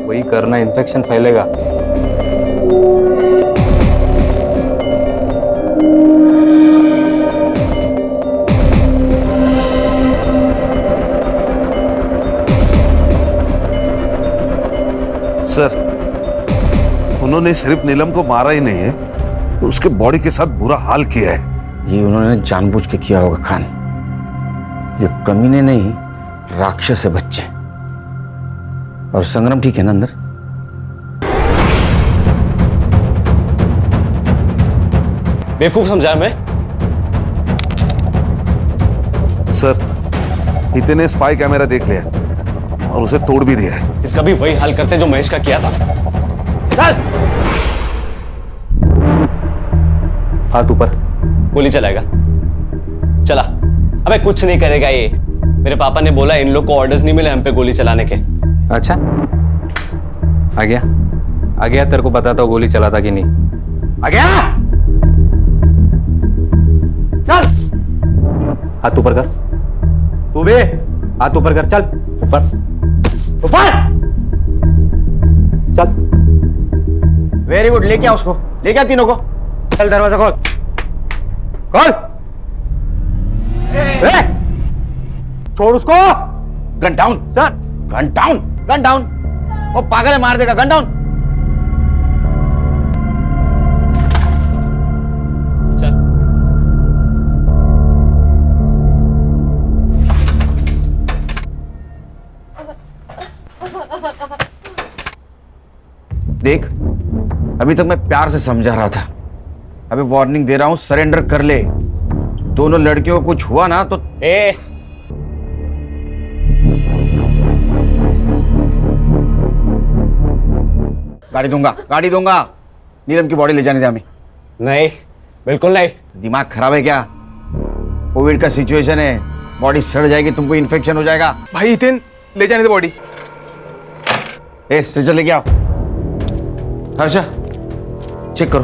वही करना, इन्फेक्शन फैलेगा। सर उन्होंने सिर्फ नीलम को मारा ही नहीं है, उसके बॉडी के साथ बुरा हाल किया है। ये उन्होंने जानबूझ के किया होगा खान, ये कमीने नहीं राक्षस है बच्चे। और संग्राम ठीक है ना अंदर? बेवकूफ समझा मैं? सर हिते ने स्पाई कैमरा देख लिया और उसे तोड़ भी दिया है। इसका भी वही हाल करते जो महेश का किया था। चल! हाथ ऊपर। गोली चलाएगा? चला। अबे कुछ नहीं करेगा ये, मेरे पापा ने बोला इन लोग को ऑर्डर्स नहीं मिले हम पे गोली चलाने के। अच्छा, आ गया आ गया, तेरे को बताता हूँ गोली चलाता कि नहीं। आ गया, चल हाथ ऊपर कर, तू भी हाथ ऊपर कर, चल ऊपर ऊपर चल। वेरी गुड, लेके आ उसको, लेके आ तीनों को। चल दरवाजा खोल, खोल। छोड़ उसको। Gun down sir, gun down, gun down. वो पागल है, मार देगा, गन डाउन। चल। देख, अभी तक मैं प्यार से समझा रहा था, अभी वार्निंग दे रहा हूं, सरेंडर कर ले। दोनों लड़कियों को कुछ हुआ ना तो गाड़ी दूंगा, गाड़ी दूंगा। नीलम की बॉडी ले जाने दे हमें। नहीं, बिल्कुल नहीं। दिमाग खराब है क्या? कोविड का सिचुएशन है, बॉडी सड़ जाएगी, तुमको इन्फेक्शन हो जाएगा। भाई हितेन, ले जाने दे बॉडी। ए, स्ट्रेचर लेके आओ। हर्षा, चेक करो।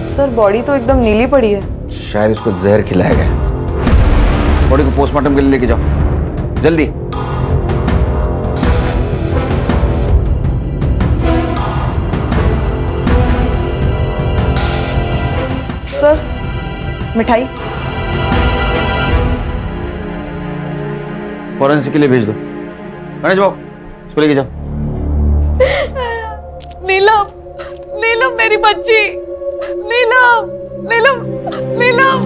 सर बॉडी तो एकदम नीली पड़ी है। शायद इसको जहर खिलाया गया। बॉडी को पोस्टमार्टम के लिए लेके जाओ जल्दी। सर मिठाई फॉरेंसिक के लिए भेज दो। गणेश भाऊ इसको लेके जाओ। नीलम, नीलम मेरी बच्ची, नीलम, नीलम, नीलम।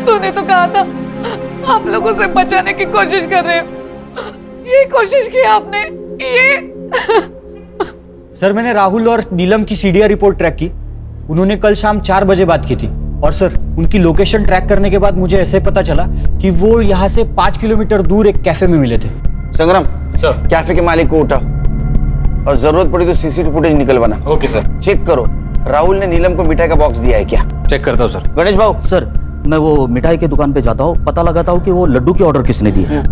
तूने तो कहा था आप लोगों से बचाने की कोशिश कर रहे हो, ये कोशिश की आपने, ये। सर मैंने राहुल और नीलम की सीडीआर रिपोर्ट ट्रैक की। उन्होंने कल शाम 4 बजे बात की थी और सर उनकी लोकेशन ट्रैक करने के बाद मुझे ऐसे पता चला कि वो यहाँ से 5 किलोमीटर दूर एक कैफे में मिले थे। संग्राम सर, कैफे के मालिक को उठाओ और जरूरत पड़ी तो सीसीटीवी फुटेज निकलवाना। Okay sir. चेक करो राहुल ने नीलम को मिठाई का बॉक्स दिया है क्या। चेक करता हूँ सर। गणेश भाऊ सर मैं वो मिठाई की दुकान पे जाता हूँ, पता लगाता हूँ कि वो लड्डू के ऑर्डर किसने दिए।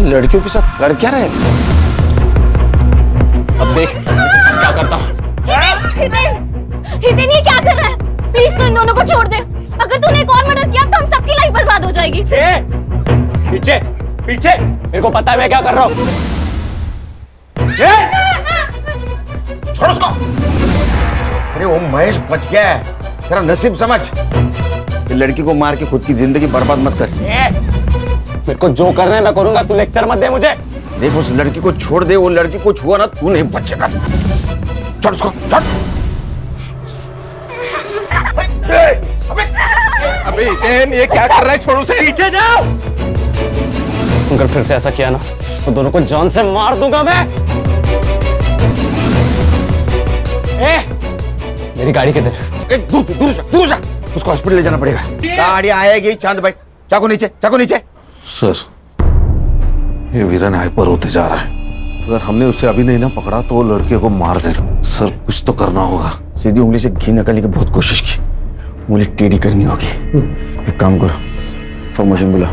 लड़कियों के साथ कर क्या रहे? अब देख क्या करता हूँ। हितेन ये क्या कर रहा है? प्लीज तू इन दोनों को छोड़ दे। अगर तूने एक और मर्डर किया तो हम सबकी लाइफ बर्बाद हो जाएगी। पीछे पीछे, मेरे को पता है मैं क्या कर रहा हूँ। छोड़ उसको। अरे वो महेश बच गया है, तेरा नसीब समझ। ये लड़की को मार के खुद की जिंदगी बर्बाद मत कर। मेरे को जो करना है मैं करूंगा, तू लेक्चर मत दे मुझे। देख उस लड़की को छोड़ दे, वो लड़की को छुआ ना तू नहीं बचेगा। छोड़ उसको, छोड़। अबे हितेन ये क्या कर रहा है? छोड़ उसे। पीछे जाओ। अगर फिर से ऐसा किया ना तो दोनों को जान से मार दूंगा मैं। मेरी गाड़ी किधर है? दूर दूर जा, दूर जा। उसको हॉस्पिटल ले जाना पड़ेगा। गाड़ी आएगी, चांद भाई चाकू नीचे, चाकू नीचे। सर ये वीरन हाइपर होते जा रहा है। अगर हमने उसे अभी नहीं ना पकड़ा तो वो लड़के को मार देगा। सर कुछ तो करना होगा। सीधी उंगली से घी निकालने की बहुत कोशिश की, उंगली टेढ़ी करनी होगी। एक काम करो, फॉग मशीन बुला,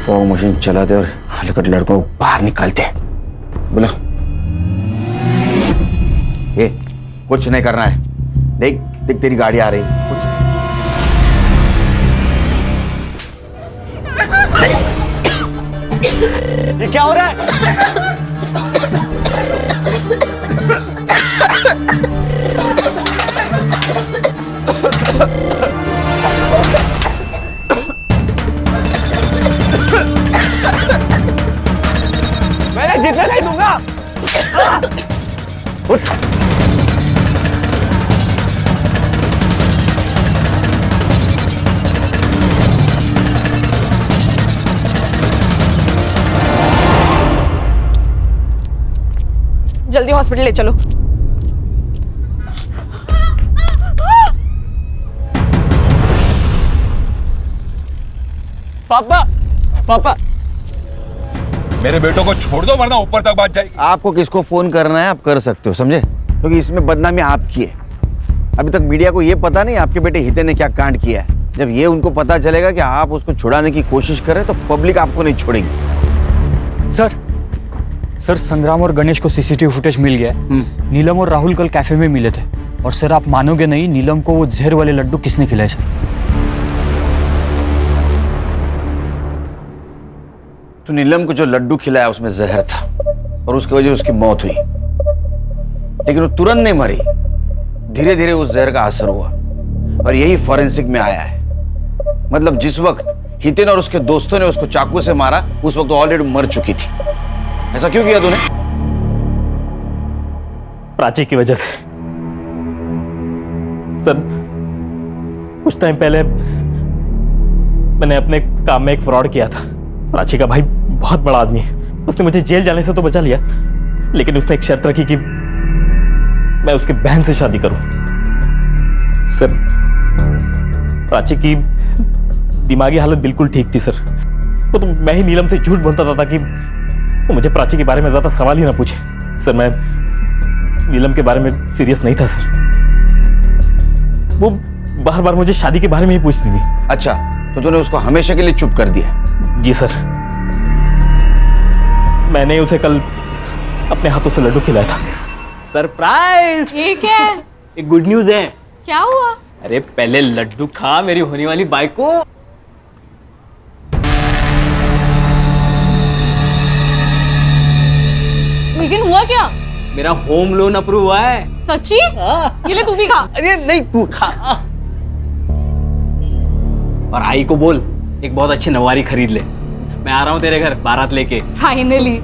फॉग मशीन चला दे और हलकट लड़कों को बाहर निकालते हैं। बुला। ये कुछ नहीं करना है। देख देख तेरी गाड़ी आ रही है। कुछ ये क्या हो रहा है? मैंने जीतने नहीं दूंगा। उठ। जल्दी हॉस्पिटल ले चलो। पापा पापा मेरे बेटों को छोड़ दो वरना ऊपर तक बात जाएगी। आपको किसको फोन करना है आप कर सकते हो, समझे? क्योंकि इसमें बदनामी आपकी है। अभी तक मीडिया को यह पता नहीं आपके बेटे हितेन ने क्या कांड किया है। जब ये उनको पता चलेगा कि आप उसको छुड़ाने की कोशिश कर रहे हैं तो पब्लिक आपको नहीं छोड़ेगी। सर संग्राम और गणेश को सीसीटीवी फुटेज मिल गया है। नीलम और राहुल कल कैफे में मिले थे और सर आप मानोगे नहीं, नीलम को वो जहर वाले लड्डू किसने खिलाए सर? तो नीलम को जो लड्डू खिलाया उसमें जहर था और उसकी वजह से उसकी मौत हुई, लेकिन वो तुरंत नहीं मरी। धीरे धीरे उस जहर का असर हुआ और यही फॉरेंसिक में आया है। मतलब जिस वक्त हितेन और उसके दोस्तों ने उसको चाकू से मारा उस वक्त ऑलरेडी मर चुकी थी। ऐसा क्यों किया तूने? प्राची की वजह से। सर कुछ टाइम पहले मैंने अपने काम में एक फ्रॉड किया था। प्राची का भाई बहुत बड़ा आदमी है, उसने मुझे जेल जाने से तो बचा लिया, लेकिन उसने एक शर्त रखी कि मैं उसकी बहन से शादी करूं। सर प्राची की दिमागी हालत बिल्कुल ठीक थी सर। वो तो मैं ही नीलम से झूठ बोलता था कि वो मुझे प्राची के बारे में ज्यादा सवाल ही ना पूछे। सर नीलम के बारे में सीरियस नहीं था सर। वो बार बार मुझे शादी के बारे में ही पूछती थी। अच्छा, तो तूने उसको हमेशा के लिए चुप कर दिया? जी सर, मैंने उसे कल अपने हाथों से लड्डू खिलाया था। सरप्राइज! ये क्या है? एक गुड न्यूज है। क्या हुआ? अरे पहले लड्डू खा मेरी होने वाली बाइक को। लेकिन हुआ क्या? मेरा होम लोन अप्रूव हुआ है। सच्ची? ये ले तू भी खा। अरे नहीं, तू खा। और आई को बोल एक बहुत अच्छी नवारी खरीद ले। मैं आ रहा हूँ तेरे घर बारात लेके। फाइनली।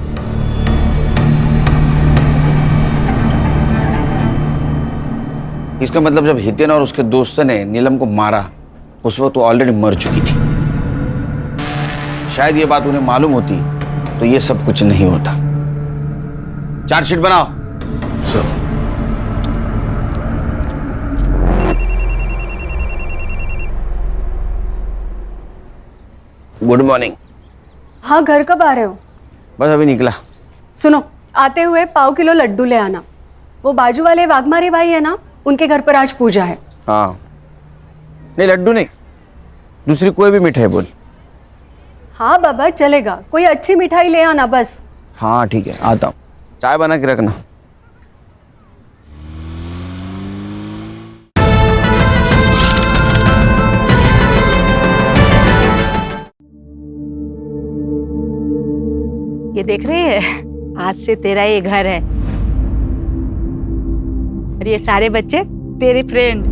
इसका मतलब जब हितेन और उसके दोस्तों ने नीलम को मारा उस वक्त वो ऑलरेडी मर चुकी थी। शायद ये बात उन्हें मालूम होती तो ये सब कुछ नहीं होता। चार्जशीट बनाओ। सर। Good morning. हाँ, घर कब आ रहे हो? बस अभी निकला। सुनो, आते हुए 1.5 किलो लड्डू ले आना। वो बाजू वाले वाघमारे भाई है ना, उनके घर पर आज पूजा है। हाँ, नहीं लड्डू नहीं, दूसरी कोई भी मिठाई बोल। हाँ बाबा, चलेगा। कोई अच्छी मिठाई ले आना बस। हाँ ठीक है, आता हूँ। चाय बना के रखना। ये देख रही है, आज से तेरा ये घर है और ये सारे बच्चे तेरे फ्रेंड।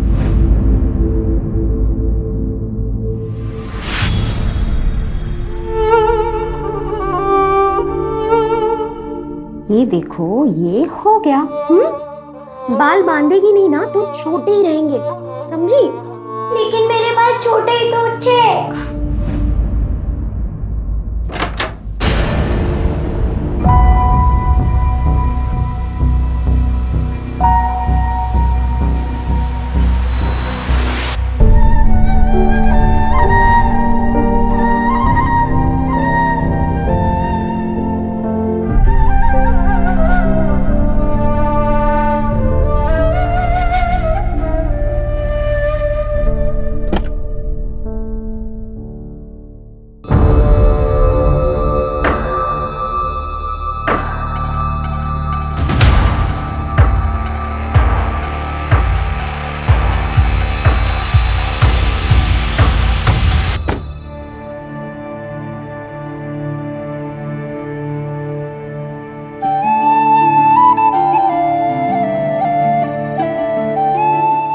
ये देखो, ये हो गया। बाल बांधेगी नहीं ना तो छोटे ही रहेंगे, समझी? लेकिन मेरे बाल छोटे ही तो अच्छे हैं।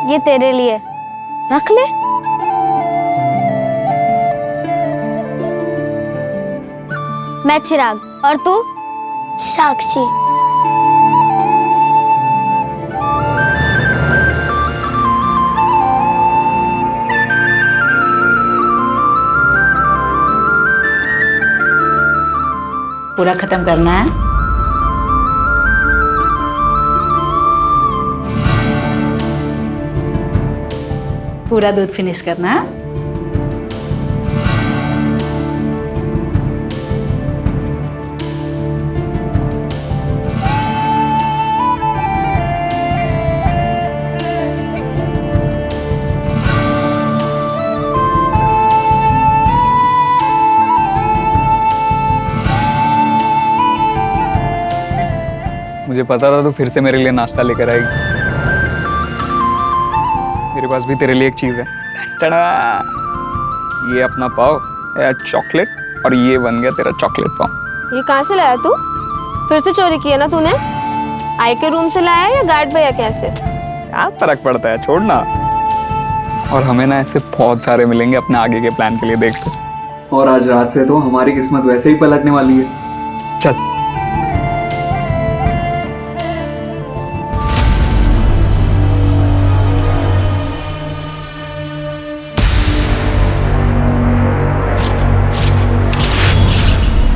ये तेरे लिए, रख ले। मैं चिराग और तू? साक्षी। पूरा खत्म करना है। पूरा दूध फिनिश करना है। मुझे पता था तू फिर से मेरे लिए नाश्ता लेकर आएगी। मेरे पास भी तेरे लिए एक चीज है। टड़ा! ये अपना पाव, ये चॉकलेट, और ये बन गया तेरा चॉकलेट पाव। ये कहाँ से लाया तू? फिर से चोरी किया ना तूने? आई के रूम से लाया या गार्ड भैया कैसे? क्या फर्क पड़ता है, छोड़ ना। और हमें ना ऐसे बहुत सारे मिलेंगे अपने आगे के प्लान के लिए, देख तो। और आज रात से तो हमारी किस्मत वैसे ही पलटने वाली है। चल।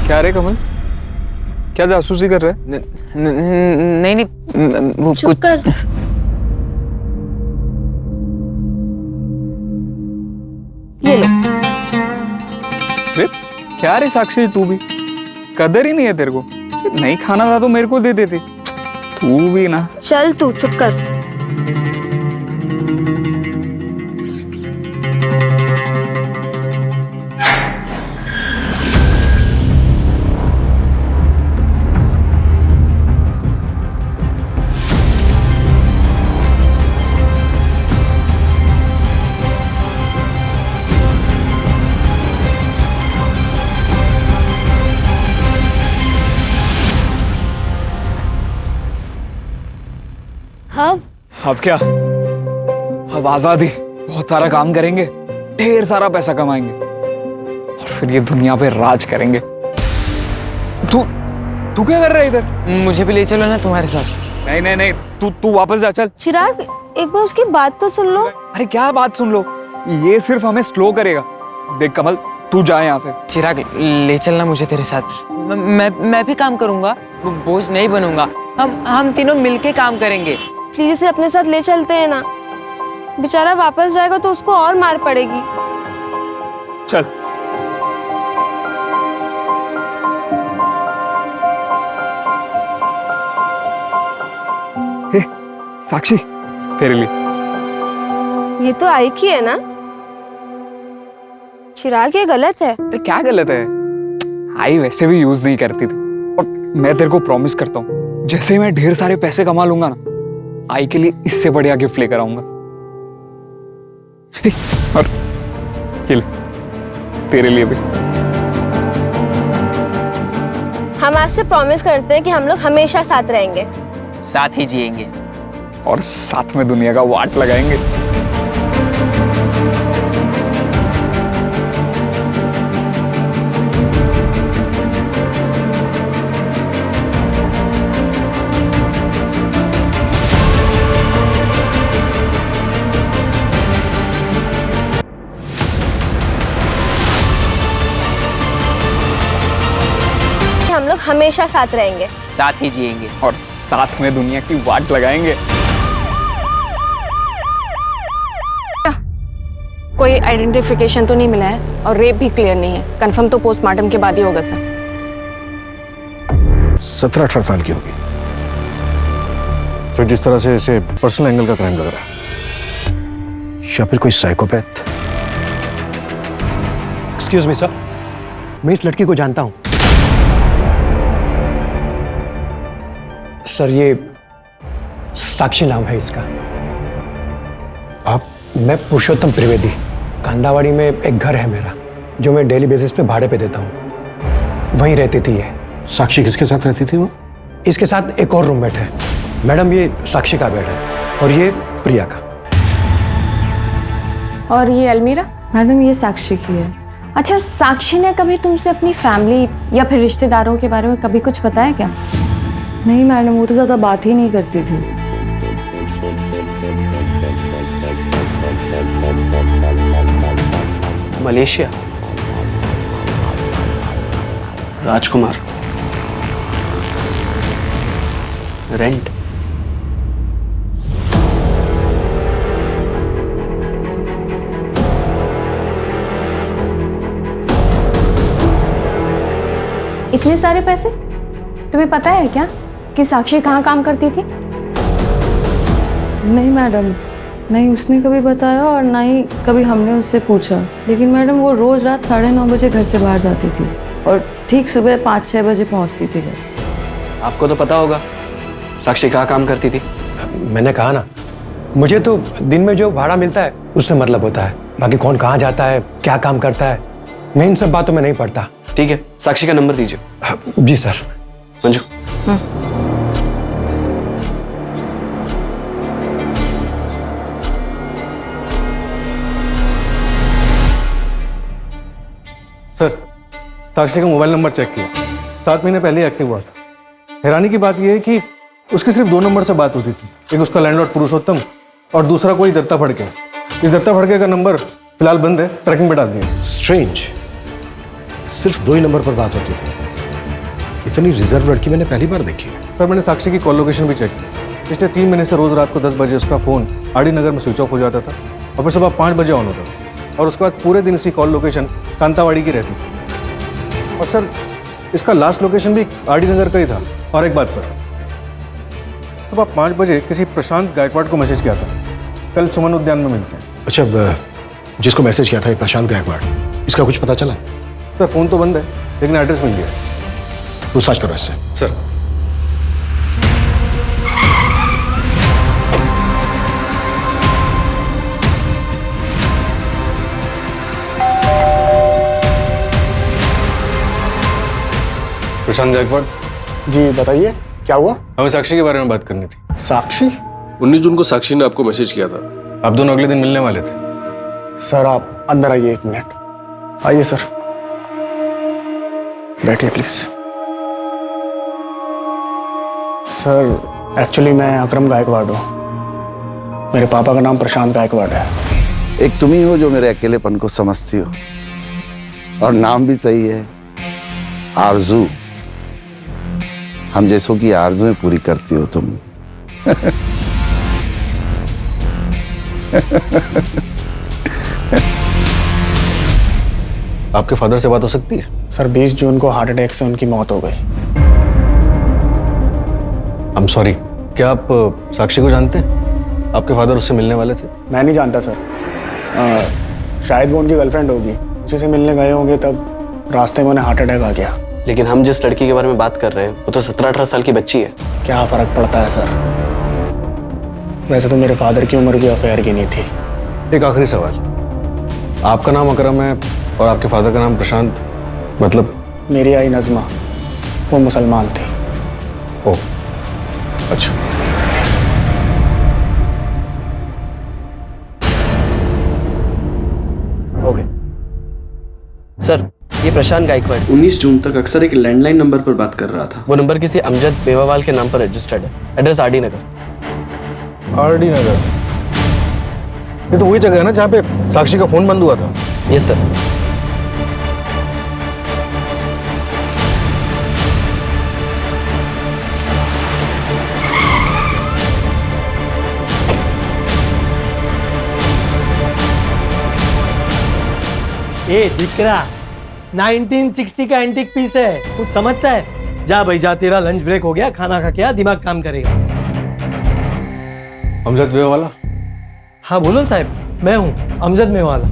क्या रे कमल, क्या जासूसी कर रहे हैं? नहीं वो चुप कर। ये लो। रे क्या रे साक्षी, तू भी कदर ही नहीं है तेरे को। नहीं खाना था तो मेरे को दे देती। तू भी ना। चल तू चुप कर। अब क्या? अब आजादी, बहुत सारा काम करेंगे, ढेर सारा पैसा कमाएंगे और फिर ये दुनिया पे राज करेंगे। तू क्या कर रहा है इधर? मुझे भी ले चलो ना तुम्हारे साथ। नहीं नहीं नहीं, तू वापस जा, चल। चिराग एक बार उसकी बात तो सुन लो। अरे क्या बात सुन लो, ये सिर्फ हमें स्लो करेगा। देख कमल, तू जा यहाँ से। चिराग ले चलना मुझे तेरे साथ। मैं भी काम करूंगा, बोझ नहीं बनूंगा। हम तीनों मिलके काम करेंगे। प्लीज इसे अपने साथ ले चलते हैं ना, बेचारा वापस जाएगा तो उसको और मार पड़ेगी। चल। हे, साक्षी तेरे लिए। ये तो आई की है ना? चिराग ये गलत है। अरे क्या गलत है? आई वैसे भी यूज नहीं करती थी। और मैं तेरे को प्रॉमिस करता हूँ, जैसे ही मैं ढेर सारे पैसे कमा लूंगा ना, आई के लिए इससे बढ़िया गिफ्ट लेकर आऊंगा। और ये ले, तेरे लिए भी। हम आज से प्रॉमिस करते हैं कि हम लोग हमेशा साथ रहेंगे, साथ ही जिएंगे और साथ में दुनिया का वाट लगाएंगे। हम लोग हमेशा साथ रहेंगे, साथ ही जिएंगे और साथ में दुनिया की वाट लगाएंगे। कोई आइडेंटिफिकेशन तो नहीं मिला है और रेप भी क्लियर नहीं है। कंफर्म तो पोस्टमार्टम के बाद ही होगा सर। 17-18 साल की होगी सर, जिस तरह से इसे पर्सनल एंगल का क्राइम लग रहा है, या फिर कोई साइकोपैथ। एक्सक्यूज मी सर, मैं इस लड़की को जानता हूं। सर ये साक्षी नाम है इसका। मैं पुरुषोत्तम त्रिवेदी, कांदावाड़ी में एक घर है मेरा जो मैं डेली बेसिस पे भाड़े पे देता हूँ, वहीं रहती थी ये। साक्षी किसके साथ रहती थी वो? इसके साथ एक और रूममेट है। मैडम ये साक्षी का बेड है और ये प्रिया का। और ये अलमीरा? मैडम ये साक्षी की है। अच्छा, साक्षी ने कभी तुमसे अपनी फैमिली या फिर रिश्तेदारों के बारे में कभी कुछ बताया क्या? नहीं मैडम, वो तो ज़्यादा बात ही नहीं करती थी। मलेशिया, राजकुमार, रेंट। इतने सारे पैसे? तुम्हें पता है क्या कि साक्षी कहाँ काम करती थी? नहीं मैडम, नहीं उसने कभी बताया और ना ही कभी हमने उससे पूछा। लेकिन मैडम वो रोज रात 9:30 बजे घर से बाहर जाती थी और ठीक सुबह 5-6 बजे पहुंचती थी घर। आपको तो पता होगा साक्षी कहाँ काम करती थी। मैंने कहा ना, मुझे तो दिन में जो भाड़ा मिलता है उससे मतलब होता है, बाकी कौन कहाँ जाता है, क्या काम करता है, मैं इन सब बातों में नहीं पड़ता। ठीक है, साक्षी का नंबर दीजिए। जी सर। मंजू। सर, साक्षी का मोबाइल नंबर चेक किया, 7 महीने पहले एक्टिव हुआ था। हैरानी की बात यह है कि उसकी सिर्फ 2 नंबर से बात होती थी, एक उसका लैंडलॉर्ड पुरुषोत्तम और दूसरा कोई दत्ता फड़के। इस दत्ता फड़के का नंबर फिलहाल बंद है, ट्रैकिंग पे डाल दिया। स्ट्रेंज, सिर्फ 2 ही नंबर पर बात होती थी। इतनी रिजर्व लड़की मैंने पहली बार देखी। सर मैंने साक्षी की कॉल लोकेशन भी चेक की। पिछले 3 महीने से रोज रात को 10 बजे उसका फोन आरडी नगर में स्विच ऑफ हो जाता था और फिर सुबह 5 बजे ऑन होता था, और उसके बाद पूरे दिन इसकी कॉल लोकेशन कांतावाड़ी की रहती थी। और सर इसका लास्ट लोकेशन भी आरडी नगर का ही था। और एक बात सर, सुबह 5 बजे किसी प्रशांत गायकवाड़ को मैसेज किया था, कल सुमन उद्यान में मिलते हैं। अच्छा, जिसको मैसेज किया था ये प्रशांत गायकवाड़, इसका कुछ पता चला? सर फ़ोन तो बंद है लेकिन एड्रेस मिल गया। पूछताछ करो इससे। सर प्रशांत गायकवाड़ जी बताइए, क्या हुआ? हमें साक्षी के बारे में बात करनी थी। साक्षी? 19 जून को साक्षी ने आपको मैसेज किया था, आप दोनों अगले दिन मिलने वाले थे। सर आप अंदर आइए, 1 मिनट। आइए सर, बैठिए प्लीज। सर एक्चुअली मैं अकरम गायकवाड़ हूँ, मेरे पापा का नाम प्रशांत गायकवाड़ है। एक तुम ही हो जो मेरे अकेलेपन को समझती हो, और नाम भी सही है, आरजू। हम जैसों की आरजुएं पूरी करती हो तुम। आपके फादर से बात हो सकती है? सर 20 जून को हार्ट अटैक से उनकी मौत हो गई। I'm sorry, क्या आप साक्षी को जानते हैं? आपके फादर उससे मिलने वाले थे। मैं नहीं जानता सर, शायद वो उनकी गर्लफ्रेंड होगी, उसी से मिलने गए होंगे, तब रास्ते में उन्हें हार्ट अटैक आ गया। लेकिन हम जिस लड़की के बारे में बात कर रहे हैं वो तो 17-18 साल की बच्ची है। क्या फर्क पड़ता है सर, वैसे तो मेरे फादर की उम्र भी अफेयर की नहीं थी। एक आखिरी सवाल, आपका नाम अकरम है और आपके फादर का नाम प्रशांत, मतलब? मेरी आई नज़मा, वो मुसलमान थी। ओह अच्छा। ओके सर, ये प्रशांत गायकवाड़ 19 जून तक अक्सर एक लैंडलाइन नंबर पर बात कर रहा था। वो नंबर किसी अमजद बेवावाल के नाम पर रजिस्टर्ड है। एड्रेस आरडी नगर। आरडी नगर, ये तो वही जगह है ना जहाँ पे साक्षी का फोन बंद हुआ था? Yes sir. ए दिकरा, 1960 का एंटीक पीस है, कुछ समझता है? जा भाई जा, तेरा लंच ब्रेक हो गया, खाना खा के आ, दिमाग काम करेगा। अमजद मेवाला? हाँ बोलो साहब, मैं हूँ अमजद मेवाला।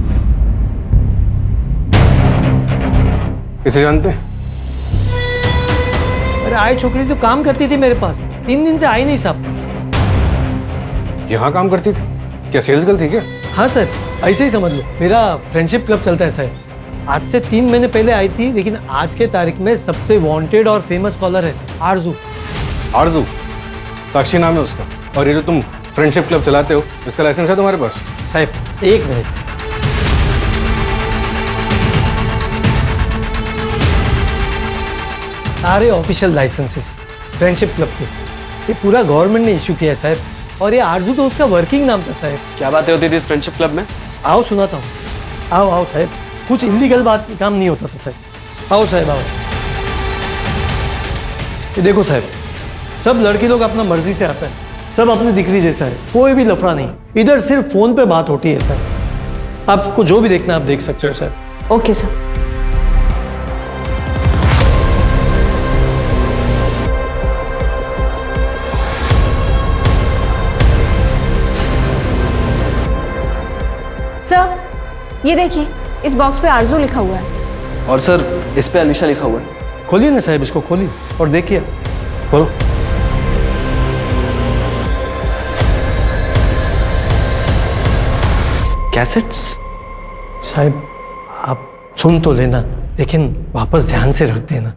इसे जानते हैं? अरे आए छोकरी तो काम करती थी मेरे पास, 3 दिन से आई नहीं साहब। यहाँ काम करती थी? क्या सेल्स गर्ल थी क्या? हाँ सर, ऐसे ही समझ लो, मेरा फ्रेंडशिप क्लब चलता है सर। आज से 3 महीने पहले आई थी, लेकिन आज के तारीख में सबसे वांटेड और फेमस कॉलर है आरजू। आरजू? साक्षी नाम है उसका। और ये जो तुम फ्रेंडशिप क्लब चलाते हो, इसका लाइसेंस है तुम्हारे पास? साहब 1 मिनट, सारे ऑफिशियल लाइसेंसेस फ्रेंडशिप क्लब के ये पूरा गवर्नमेंट ने इश्यू किया है साहब, और ये आरजू तो उसका वर्किंग नाम था साहब। क्या बातें होती थी इस फ्रेंडशिप क्लब में? आओ सुनाता हूँ, आओ आओ साहब, कुछ इलीगल बात काम नहीं होता था साहब। आओ साहब आओ। ये देखो साहब, सब लड़के लोग अपना मर्जी से आता है, सब अपनी दिक्री जैसा है, कोई भी लफड़ा नहीं। इधर सिर्फ फोन पे बात होती है सर, आपको जो भी देखना आप देख सकते हो सर। Okay sir. सर ये देखिए, इस बॉक्स पे आरजू लिखा हुआ है। और सर इस पे अलीशा लिखा हुआ है। खोलिए ना साहब, इसको खोलिए और देखिए। खोलो। कैसेट्स? साहब आप सुन तो लेना, लेकिन वापस ध्यान से रख देना,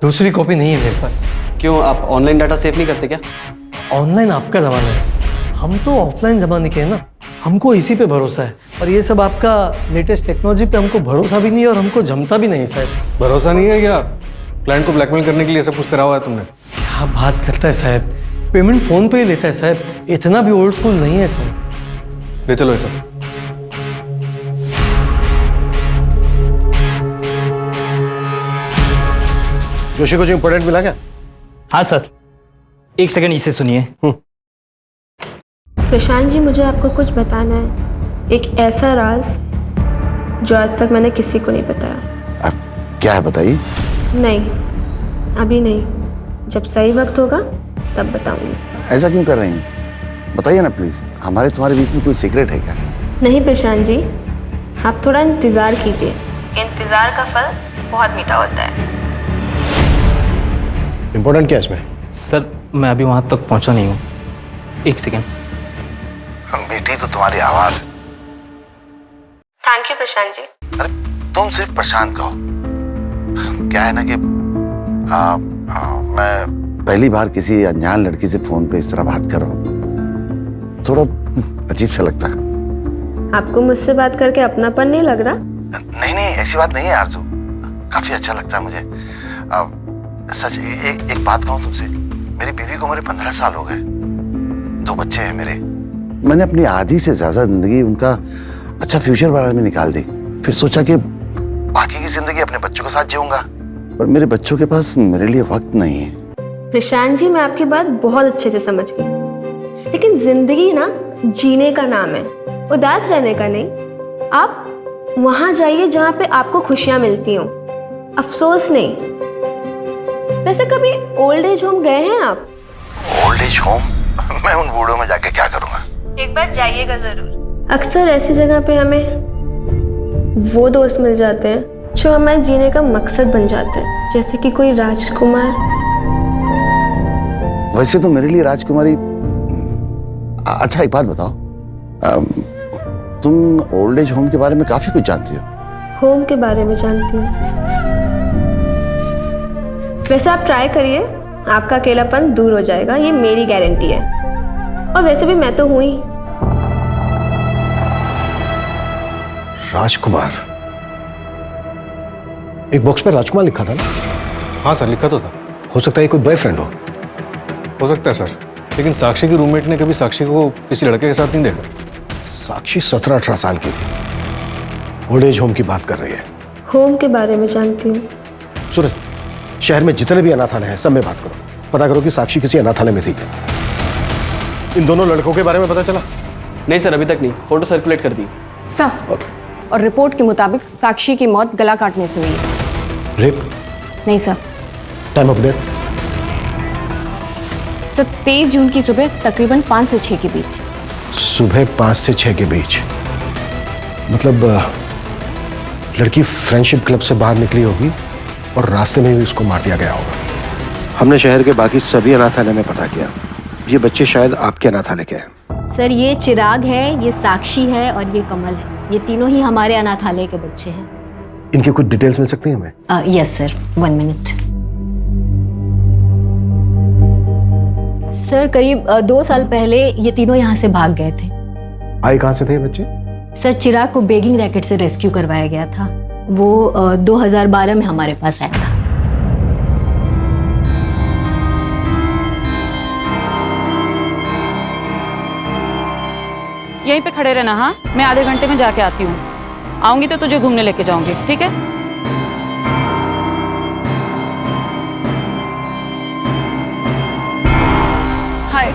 दूसरी कॉपी नहीं है मेरे पास। क्यों, आप ऑनलाइन डाटा सेव नहीं करते क्या? ऑनलाइन आपका जमाना है, हम तो ऑफलाइन जमाने के हैं ना, हमको इसी पे भरोसा है। और ये सब आपका लेटेस्ट टेक्नोलॉजी पे हमको भरोसा भी नहीं है और हमको जमता भी नहीं साहब। भरोसा नहीं है क्या? क्लाइंट को ब्लैकमेल करने के लिए सब कुछ करा हुआ है तुमने? क्या बात करता है साहब, पेमेंट फोन पे ही लेता है साहब, इतना भी ओल्ड स्कूल नहीं है साहब। ले चलो ये सब। जोशी को जो इंपॉर्टेंट मिला क्या? हाँ सर, 1 सेकंड इसे सुनिए। प्रशांत जी, मुझे आपको कुछ बताना है, एक ऐसा राज जो आज तक मैंने किसी को नहीं बताया। क्या है बताइए? नहीं, अभी नहीं, जब सही वक्त होगा तब बताऊंगी। ऐसा क्यों कर रही हैं? बताइए ना प्लीज, हमारे तुम्हारे बीच में कोई सीक्रेट है क्या? नहीं प्रशांत जी, आप थोड़ा इंतजार कीजिए, इंतजार का फल बहुत मीठा होता है। इंपॉर्टेंट क्या है इसमें? सर मैं अभी वहां तक पहुंचा नहीं हूँ, एक सेकेंड। बेटी तो तुम्हारी आवाज है। Thank you Prashant ji. अरे तुम सिर्फ प्रशांत कहो। क्या है ना कि मैं पहली बार किसी अनजान लड़की से फोन पे इस तरह बात कर रहा हूँ, थोड़ा अजीब सा लगता है। आपको मुझसे बात करके अपनापन नहीं लग रहा? नहीं नहीं, ऐसी बात नहीं है आरज़ू, काफी अच्छा लगता है मुझे। सच एक बात कहूँ तुमसे, मेरी बीवी को उम्र 15 साल हो गए, 2 बच्चे हैं मेरे। मैंने अपनी आधी से ज्यादा जिंदगी उनका अच्छा फ्यूचर बारे में निकाल दी, फिर सोचा कि बाकी की जिंदगी अपने बच्चों के साथ जीऊंगा, पर मेरे बच्चों के पास मेरे लिए वक्त नहीं है। प्रशांत जी, मैं आपकी बात बहुत अच्छे से समझ गई, लेकिन जिंदगी ना जीने का नाम है, उदास रहने का नहीं। आप वहां जाइए जहां पे आपको खुशियां मिलती हों, अफसोस नहीं। वैसे कभी ओल्ड एज होम गए हैं आप? Old age home? मैं उन बूढ़ों में जाके क्या करूंगा? एक बार जाइएगा जरूर। अक्सर ऐसी जगह पे हमें वो दोस्त मिल जाते हैं जो हमारे जीने का मकसद बन जाते हैं, जैसे कि कोई राजकुमार। वैसे तो मेरे लिए राजकुमारी। अच्छा एक बात बताओ, तुम ओल्ड एज होम के बारे में काफी कुछ जानती हो। होम के बारे में जानती हूँ। वैसे आप ट्राई करिए, आपका अकेलापन दूर हो जाएगा, ये मेरी गारंटी है। और वैसे भी मैं तो हूं ही। राजकुमार? एक बॉक्स पे राजकुमार लिखा था ना? हाँ सर, लिखा तो था। हो सकता है कोई बॉयफ्रेंड हो सकता है सर, लेकिन साक्षी की रूममेट ने कभी साक्षी को किसी लड़के के साथ नहीं देखा। साक्षी 17-18 साल की ओल्ड एज होम की बात कर रही है। होम के बारे में जानती हूँ। सूरज, शहर में जितने भी अनाथालय हैं सब में बात करो, पता करो कि साक्षी किसी अनाथालय में थी क्या। इन दोनों लड़कों के बारे में पता चला? नहीं सर, अभी तक नहीं। फोटो सर्कुलेट कर दी सर, और रिपोर्ट के मुताबिक साक्षी की मौत गला काटने से हुई है। रेप? नहीं sir. Time of death? Sir 23 जून की सुबह तकरीबन 5 से 6 के बीच। सुबह 5 से 6 के बीच? मतलब लड़की फ्रेंडशिप क्लब से बाहर निकली होगी और रास्ते में भी उसको मार दिया गया होगा। हमने शहर के बाकी सभी अनाथालय में पता किया, ये बच्चे शायद आपके अनाथालय के हैं। सर ये चिराग है, ये साक्षी है और ये कमल है। ये तीनों ही हमारे अनाथालय के बच्चे हैं। इनकी कुछ डिटेल्स मिल सकती हैं हमें? Yes sir, 1 minute. सर करीब 2 साल पहले ये तीनों यहाँ से भाग गए थे। आए कहाँ से थे बच्चे? सर चिराग को बेगिंग रैकेट से रेस्क्यू करवाया गया था। वो 2012 में हमारे पास आया था। यहीं पे खड़े रहना। हाँ, मैं आधे घंटे में जाके आती हूँ। आऊंगी तो तुझे घूमने लेके जाऊंगी, ठीक है? हाय।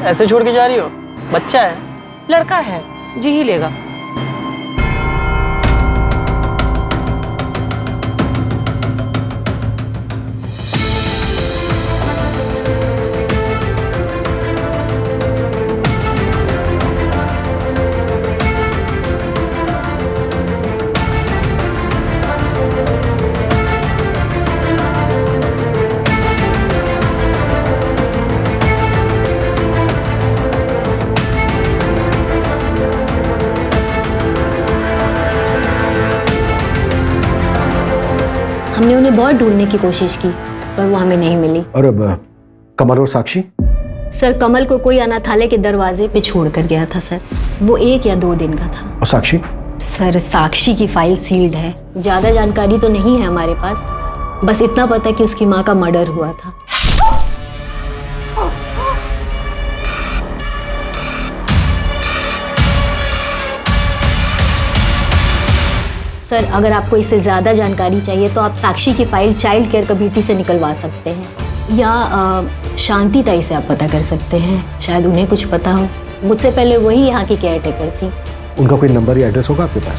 ऐसे छोड़ के जा रही हो? बच्चा है। लड़का है, जी ही लेगा। हमने उन्हें बहुत ढूंढने की कोशिश की पर वो हमें नहीं मिली। और अब कमल और साक्षी? सर कमल को कोई अनाथालय के दरवाजे पे छोड़ कर गया था सर। वो 1 या 2 दिन का था। और साक्षी? सर साक्षी की फाइल सील्ड है, ज्यादा जानकारी तो नहीं है हमारे पास। बस इतना पता है कि उसकी माँ का मर्डर हुआ था। सर अगर आपको इससे ज़्यादा जानकारी चाहिए तो आप साक्षी की फाइल चाइल्ड केयर कमेटी से निकलवा सकते हैं या शांति ताई से आप पता कर सकते हैं, शायद उन्हें कुछ पता हो। मुझसे पहले वही यहाँ की केयर टेकर थी। उनका कोई नंबर या एड्रेस होगा आपके पास?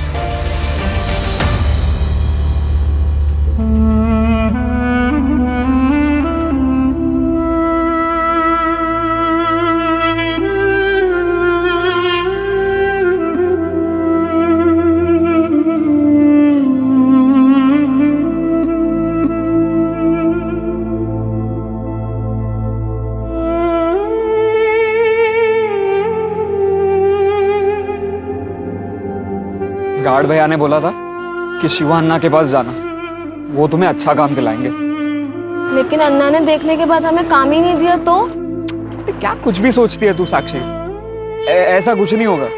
गार्ड भैया ने बोला था कि शिवा अन्ना के पास जाना, वो तुम्हें अच्छा काम दिलाएंगे। लेकिन अन्ना ने देखने के बाद हमें काम ही नहीं दिया तो? क्या कुछ भी सोचती है तू साक्षी? ऐसा कुछ नहीं होगा,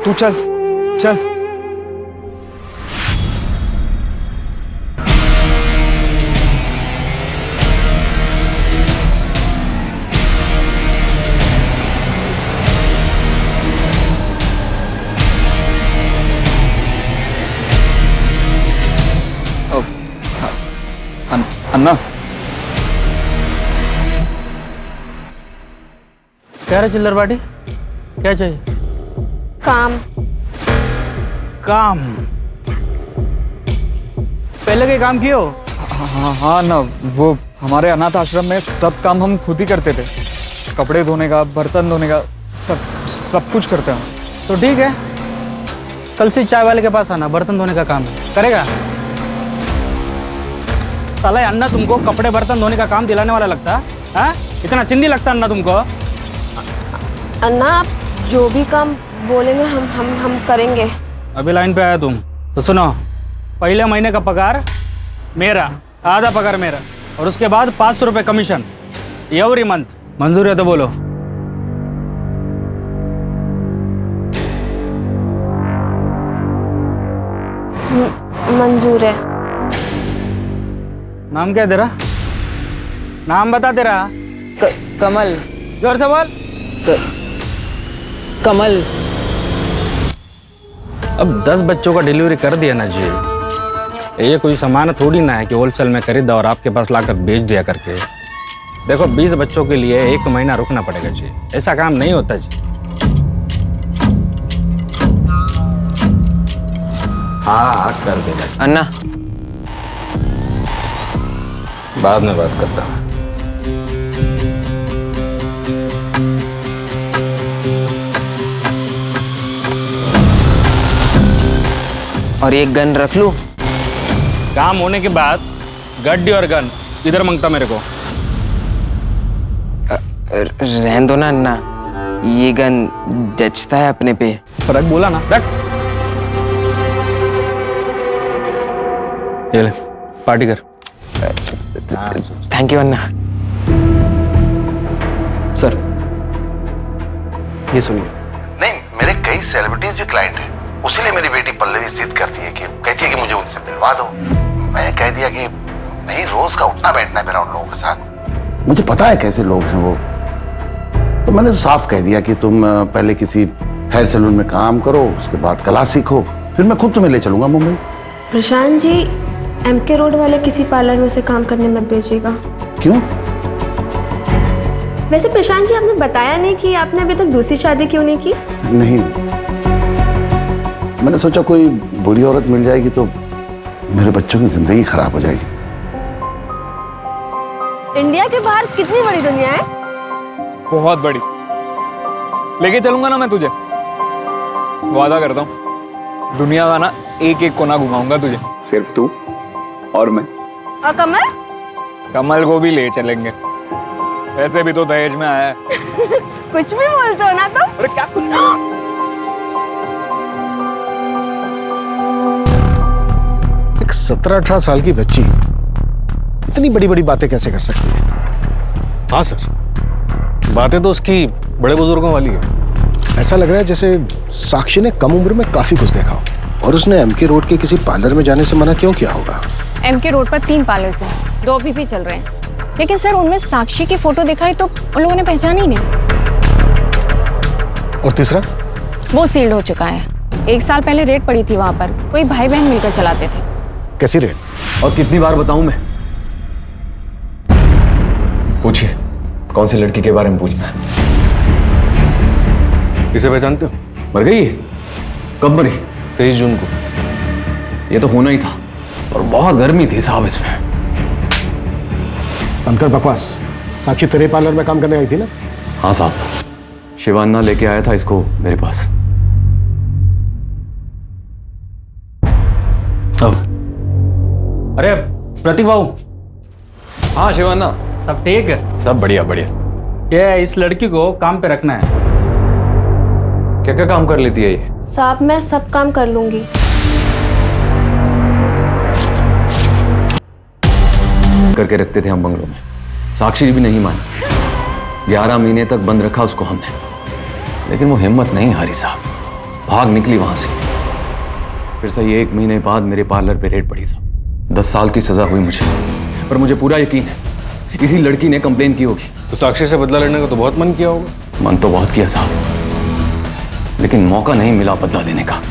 तू चल चल। अन्ना क्या रे चिल्लर बाटी, क्या चाहिए? काम। काम? पहले के काम कियो? हाँ ना, वो हमारे अनाथ आश्रम में सब काम हम खुद ही करते थे। कपड़े धोने का, बर्तन धोने का, सब कुछ करते हैं। तो ठीक है, कल से चाय वाले के पास आना, बर्तन धोने का काम है, करेगा? साला अन्ना तुमको कपड़े बर्तन धोने का काम दिलाने वाला लगता है? इतना चिंदी लगता अन्ना तुमको? अन्ना आप जो भी काम बोलेंगे हम करेंगे। अभी लाइन पे आया तुम तो सुनो, पहले महीने का पगार मेरा, आधा पगार मेरा, और उसके बाद 500 रुपये कमीशन एवरी मंथ। मंजूर है तो बोलो। मंजूर है। नाम क्या है तेरा? नाम बता तेरा। कमल। जोर से बोल। कमल। अब 10 बच्चों का डिलीवरी कर दिया ना जी, ये कोई सामान थोड़ी ना है कि होलसेल में खरीदा और आपके पास लाकर बेच दिया करके। देखो 20 बच्चों के लिए 1 महीना रुकना पड़ेगा जी, ऐसा काम नहीं होता जी। हाँ कर देगा अन्ना, बाद में बात करता हूँ। और एक गन रख लूं? काम होने के बाद गड्डी और गन इधर मांगता मेरे को। रहने दो ना अन्ना, ये गन जचता है अपने पे। रख बोला ना, रख। ये ले, पार्टी कर। Thank you Anna. सर ये सुनिए। नहीं, मेरे कई सेलिब्रिटीज भी क्लाइंट हैं, उसीलिए मेरी बेटी पल्लवी जिद करती है कि कहती है कि मुझे उनसे मिलवा दो। मैं कह दिया कि नहीं, रोज का उठना बैठना है मेरा उन लोगों के साथ, मुझे पता है कैसे लोग हैं वो। तो मैंने तो साफ कह दिया कि तुम पहले किसी हेयर सैलून में काम करो, उसके बाद क्लास सीखो, फिर मैं खुद तुम्हें ले चलूंगा मुंबई। प्रशांत जी, एमके रोड वाले किसी पार्लर में से काम करने मत भेजिएगा। क्यों? वैसे प्रशांत जी, आपने बताया नहीं कि आपने अभी तक दूसरी शादी क्यों नहीं की? नहीं, मैंने सोचा कोई बुरी औरत मिल जाएगी तो मेरे बच्चों की जिंदगी खराब हो जाएगी। इंडिया के बाहर कितनी बड़ी दुनिया है? बहुत बड़ी। लेके चलूंगा ना मैं तुझे, वादा करता हूँ। दुनिया का ना एक एक कोना घुमाऊंगा तुझे, सिर्फ तू और मैं। और कमल? कमल को भी ले चलेंगे, वैसे भी तो दहेज में आया है। कुछ भी बोलते हो ना तुम। अरे क्या कुछ? एक 17-18 साल की बच्ची इतनी बड़ी बड़ी बातें कैसे कर सकती है? हाँ सर, बातें तो उसकी बड़े बुजुर्गों वाली है। ऐसा लग रहा है जैसे साक्षी ने कम उम्र में काफी कुछ देखा हो। और उसने एमके रोड के किसी पार्लर में जाने से मना क्यों किया होगा? एमके रोड पर 3 पार्लर्स हैं, 2 अभी भी चल रहे हैं, लेकिन सर उनमें साक्षी की फोटो दिखाई तो उन लोगों ने पहचान ही नहीं। और तीसरा? वो सील्ड हो चुका है। 1 साल पहले रेड पड़ी थी वहां पर, कोई भाई बहन मिलकर चलाते थे। कैसी रेड? और कितनी बार बताऊं मैं? पूछिए, कौन सी लड़की के बारे में पूछना है? इसे पहचानते हो? मर गई? कब मरी? 23 जून को। ये तो होना ही था, और बहुत गर्मी थी साहब इसमें। अंकल बकवास। साक्षी तेरे पार्लर में काम करने आई थी ना? हाँ साहब, शिवान्ना लेके आया था इसको मेरे पास। अरे प्रतीक बाबू। हाँ शिवान्ना, सब ठीक है? सब बढ़िया बढ़िया। ये इस लड़की को काम पे रखना है। क्या क्या काम कर लेती है ये? साहब, मैं सब काम कर लूंगी। बंद करके रखते थे हम बंगलों में। साक्षी भी नहीं मानी। 11 महीने तक बंद रखा उसको हमने, लेकिन वो हिम्मत नहीं हारी साहब, भाग निकली वहां से। फिर सही 1 महीने बाद मेरे पार्लर पे रेड पड़ी साहब। 10 साल की सजा हुई मुझे, पर मुझे पूरा यकीन है इसी लड़की ने कंप्लेन की होगी। तो साक्षी से बदला लेने का तो बहुत मन किया होगा। मन तो बहुत किया साहब, लेकिन मौका नहीं मिला बदला लेने का।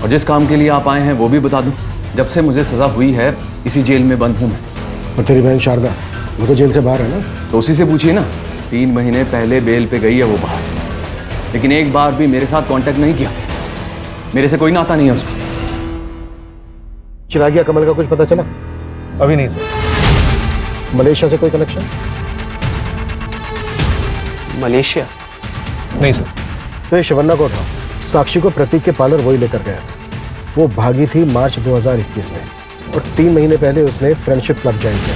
और जिस काम के लिए आप आए हैं वो भी बता दूं, जब से मुझे सजा हुई है इसी जेल में बंद हूं मैं। और तेरी बहन शारदा, वो तो जेल से बाहर है ना? तो उसी से पूछिए ना। 3 महीने पहले बेल पे गई है वो बाहर, लेकिन एक बार भी मेरे साथ कांटेक्ट नहीं किया। मेरे से कोई नाता नहीं है उसका। चिरागिया कमल का कुछ पता चला? अभी नहीं सर। मलेशिया से कोई कनेक्शन? मलेशिया? नहीं सर। तो ये शिवन्ना को उठाओ। साक्षी को प्रतीक के पार्लर वही लेकर गया। वो भागी थी मार्च 2021 में और 3 महीने पहले उसने फ्रेंडशिप क्लब ज्वाइन किया,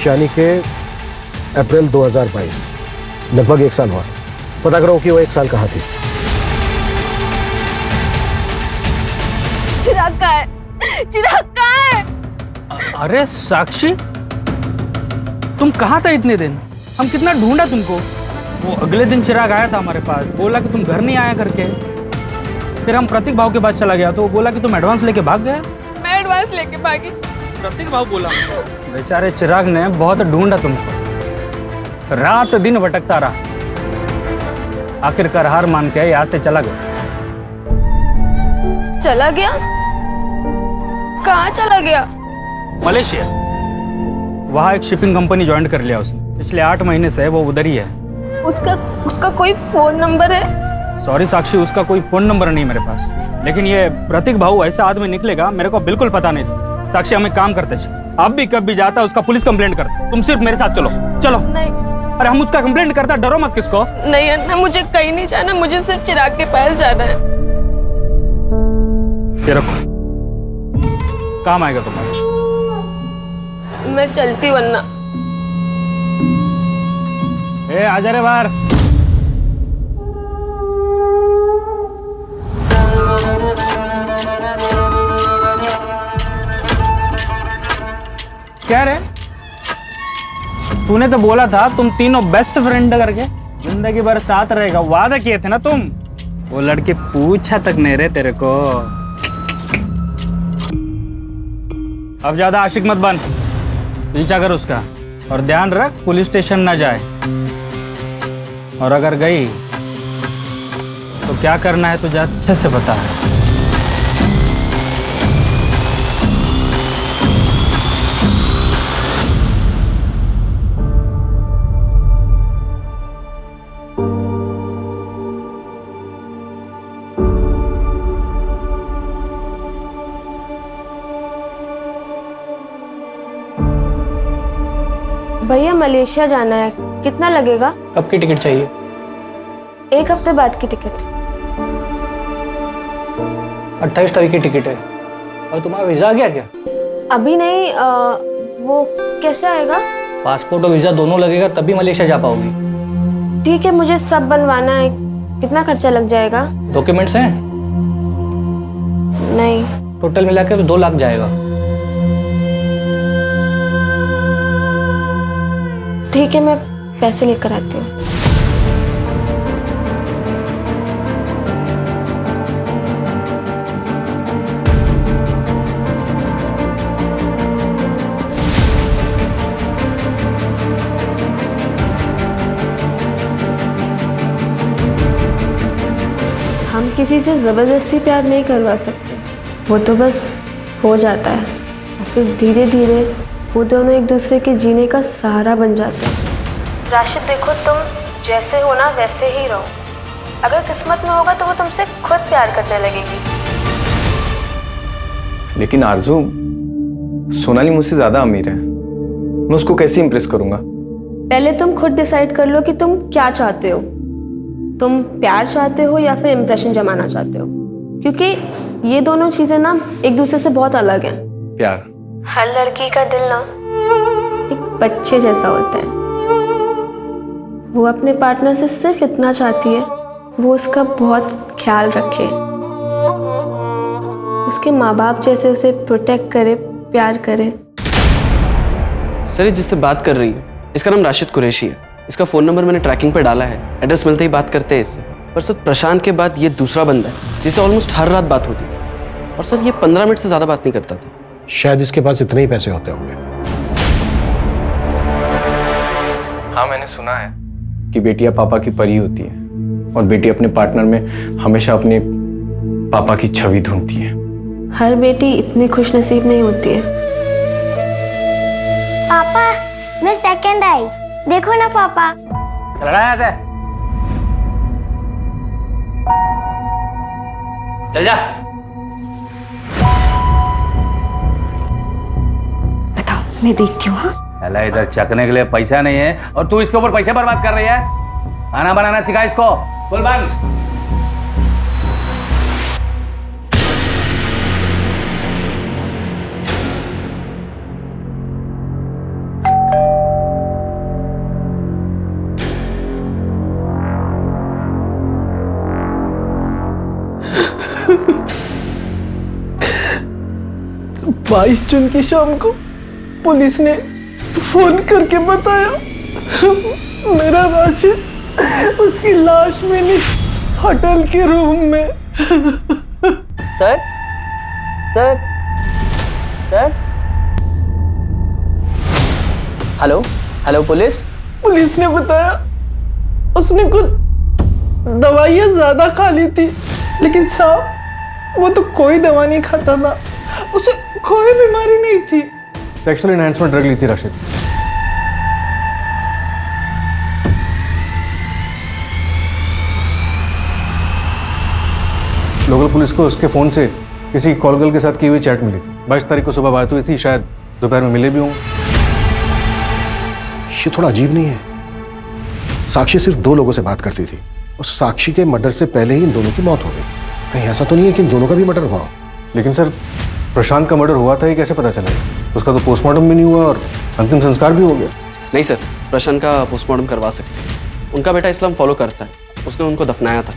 यानी कि अप्रैल 2022। लगभग 1 साल हुआ। पता करो कि वो 1 साल कहाँ थी। चिराग कहाँ है? चिराग कहाँ है? अरे साक्षी, तुम कहाँ था इतने दिन? हम कितना ढूंढा तुमको। वो अगले दिन चिराग आया था हमारे पास, बोला कि तुम घर नहीं आया करके। फिर हम प्रतीक भाव के पास चला गया तो वो बोला कि तुम एडवांस लेके भाग गए। मैं एडवांस लेके भागी? प्रतीक भाव बोला। बेचारे चिराग ने बहुत ढूंढा तुमको, रात दिन भटकता रहा। आखिरकार हार मान के यहाँ से चला गया। चला गया? कहाँ चला गया? मलेशिया। वहाँ एक शिपिंग कंपनी ज्वाइन कर लिया उसने। पिछले 8 महीने से वो उधर ही है। उसका कोई फोन नंबर है? सॉरी साक्षी, उसका कोई फोन नंबर नहीं मेरे पास। लेकिन ये प्रतीक भाऊ ऐसा आदमी निकलेगा मेरे को बिल्कुल पता नहीं था। साक्षी, हम एक काम करते थे, अब भी कभी जाता उसका पुलिस कंप्लेंट करते। तुम सिर्फ मेरे साथ चलो। चलो। नहीं। अरे हम उसका कंप्लेंट करता, डरो मत किसको। नहीं अन्ना, मुझे कहीं नहीं जाना, मुझे सिर्फ चिराग के पास जाना है। ये रखो, काम आएगा तुम्हारे। मैं चलती हूँ अन्ना। ए आजा रे बाहर। क्या रे, तूने तो बोला था तुम तीनों बेस्ट फ्रेंड करके जिंदगी भर साथ रहेगा, वादा किए थे ना तुम। वो लड़की पूछा तक नहीं रहे तेरे को। अब ज्यादा आशिक मत बन, पीछा कर उसका और ध्यान रख पुलिस स्टेशन ना जाए। और अगर गई तो क्या करना है तुझे अच्छे से पता है। भैया मलेशिया जाना है, कितना लगेगा? कब की टिकट चाहिए? 1 हफ्ते बाद की टिकट। 28 तारीख की टिकट है। और तुम्हारा वीजा आ गया क्या? अभी नहीं, वो कैसे आएगा? पासपोर्ट और वीजा दोनों लगेगा तभी मलेशिया जा पाओगी। ठीक है, मुझे सब बनवाना है। कितना खर्चा लग जाएगा? डॉक्यूमेंट्स हैं? नहीं। टोटल मिलाकर 2 लाख जाएगा। ठीक है, मैं पैसे लेकर आती हूँ। हम किसी से ज़बरदस्ती प्यार नहीं करवा सकते, वो तो बस हो जाता है और फिर धीरे धीरे वो दोनों एक दूसरे के जीने का सहारा बन जाते हैं। राशिद देखो, तुम जैसे हो ना वैसे ही रहो। अगर किस्मत में होगा तो वो तुमसे खुद प्यार करने लगेगी। लेकिन आरजू, सोनाली मुझसे ज्यादा अमीर है, मैं उसको कैसे इंप्रेस करूंगा? पहले तुम खुद डिसाइड कर लो कि तुम क्या चाहते हो। तुम प्यार चाहते हो या फिर इम्प्रेशन जमाना चाहते हो, क्योंकि ये दोनों चीजें ना एक दूसरे से बहुत अलग हैं। प्यार? हर लड़की का दिल ना एक बच्चे जैसा होता है। वो अपने पार्टनर से सिर्फ इतना चाहती है, वो उसका बहुत ख्याल रखे, उसके माँ बाप जैसे उसे प्रोटेक्ट करे, प्यार करे। सर ये जिससे बात कर रही है इसका नाम राशिद कुरैशी है। इसका फ़ोन नंबर मैंने ट्रैकिंग पे डाला है, एड्रेस मिलते ही बात करते हैं इससे। पर सर प्रशांत के बाद ये दूसरा बंदा है जिससे ऑलमोस्ट हर रात बात होती थी, और सर ये 15 मिनट से ज़्यादा बात नहीं करता था। शायद इसके पास इतने ही पैसे होते होंगे। हाँ मैंने सुना है कि बेटियां पापा की परी होती है और बेटी अपने पार्टनर में हमेशा अपने पापा की छवि ढूंढती है। हर बेटी इतनी खुशनसीब नहीं होती है। पापा मैं सेकंड आई, देखो ना पापा। चल जा। बताओ मैं देखती हूँ। हाँ अला इधर चकने के लिए पैसा नहीं है और तू इसके ऊपर पैसे बर्बाद कर रही है। खाना बनाना सिखा इसको। बोल बंद। बाईस जून की शाम को पुलिस ने फोन करके बताया मेरा राशिद उसकी लाश मिली होटल के रूम में। Sir sir sir hello hello police. Police ने बताया उसने कुछ दवाइयाँ ज्यादा खा ली थी, लेकिन साहब वो तो कोई दवा नहीं खाता था, उसे कोई बीमारी नहीं थी। सेक्सुअल एनहांसमेंट ड्रग ली थी राशिद। लोकल पुलिस को उसके फोन से किसी कॉल गर्ल के साथ की हुई चैट मिली थी। 22 तारीख को सुबह बात हुई थी, शायद दोपहर में मिले भी होंगे। ये थोड़ा अजीब नहीं है? साक्षी सिर्फ 2 लोगों से बात करती थी और साक्षी के मर्डर से पहले ही इन दोनों की मौत हो गई। कहीं ऐसा तो नहीं है कि इन दोनों का भी मर्डर हुआ हो? लेकिन सर प्रशांत का मर्डर हुआ था ये कैसे पता चला? उसका तो पोस्टमार्टम भी नहीं हुआ और अंतिम संस्कार भी हो गया। नहीं सर, प्रशांत का पोस्टमार्टम करवा सकते हैं। उनका बेटा इस्लाम फॉलो करता है, उसने उनको दफनाया था।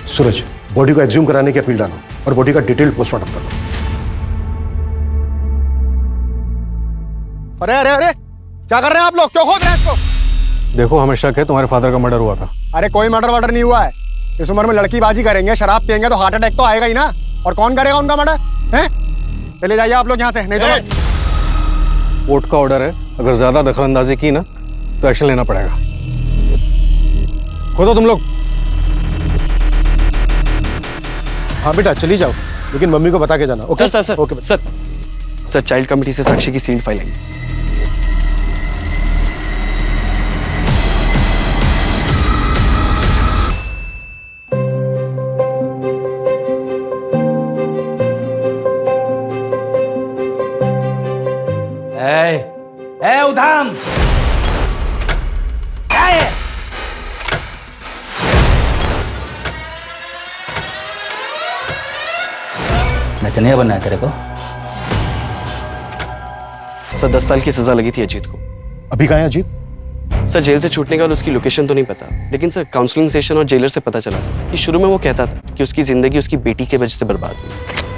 सूरज, बॉडी को एक्सह्यूम कराने की अपील डालो और बॉडी का डिटेल्ड पोस्टमार्टम कर लो। अरे अरे अरे क्या कर रहे हैं आप लोग? क्यों खोद रहे हैं इसको? देखो हमें शक है तुम्हारे फादर का मर्डर हुआ था। अरे कोई मर्डर वर्डर नहीं हुआ है। इस उम्र में लड़कीबाजी करेंगे, शराब पियेंगे तो हार्ट अटैक तो आएगा ही ना। और कौन करेगा उनका मर्डर? हैं? चले जाइए आप लोग यहाँ से, नहीं तो कोर्ट का ऑर्डर है, अगर ज्यादा दखलंदाजी की ना तो एक्शन लेना पड़ेगा। खोदो तुम लोग। हाँ बेटा चली जाओ, लेकिन मम्मी को बता के जाना। Okay sir okay sir child committee से साक्षी की सील्ड फाइल आई। उधाम क्या है? नचनिया बनना है तेरे को? सर 10 साल की सजा लगी थी अजीत को। अभी कहाँ है अजीत? सर जेल से छूटने के बाद उसकी लोकेशन तो नहीं पता, लेकिन सर काउंसलिंग सेशन और जेलर से पता चला कि शुरू में वो कहता था कि उसकी जिंदगी उसकी बेटी की वजह से बर्बाद हुई।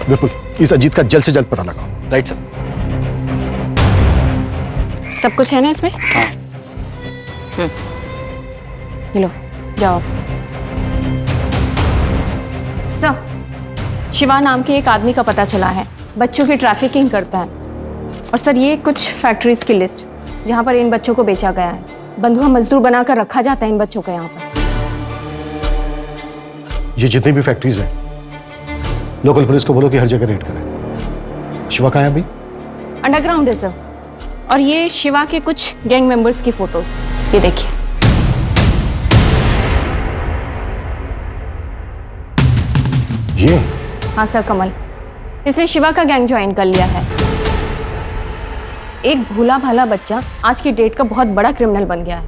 बिल्कुल, इस अजीत का जल्द से जल्द पता लगाओ। Right sir. सब कुछ है ना इसमें? हाँ। लो जाओ। सर, शिवा नाम के एक आदमी का पता चला है, बच्चों की ट्रैफिकिंग करता है। और सर ये कुछ फैक्ट्रीज की लिस्ट जहाँ पर इन बच्चों को बेचा गया है। बंधुआ मजदूर बनाकर रखा जाता है इन बच्चों को यहाँ पर। ये जितनी भी फैक्ट्रीज हैं, लोकल पुलिस को बोलो कि हर जगह रेड करें। शिवा कहाँ है अभी? अंडरग्राउंड है सर। और ये शिवा के कुछ गैंग मेंबर्स की फोटोज, ये देखिए। ये? हाँ सर कमल, इसने शिवा का गैंग ज्वाइन कर लिया है। एक भोला भाला बच्चा आज की डेट का बहुत बड़ा क्रिमिनल बन गया है।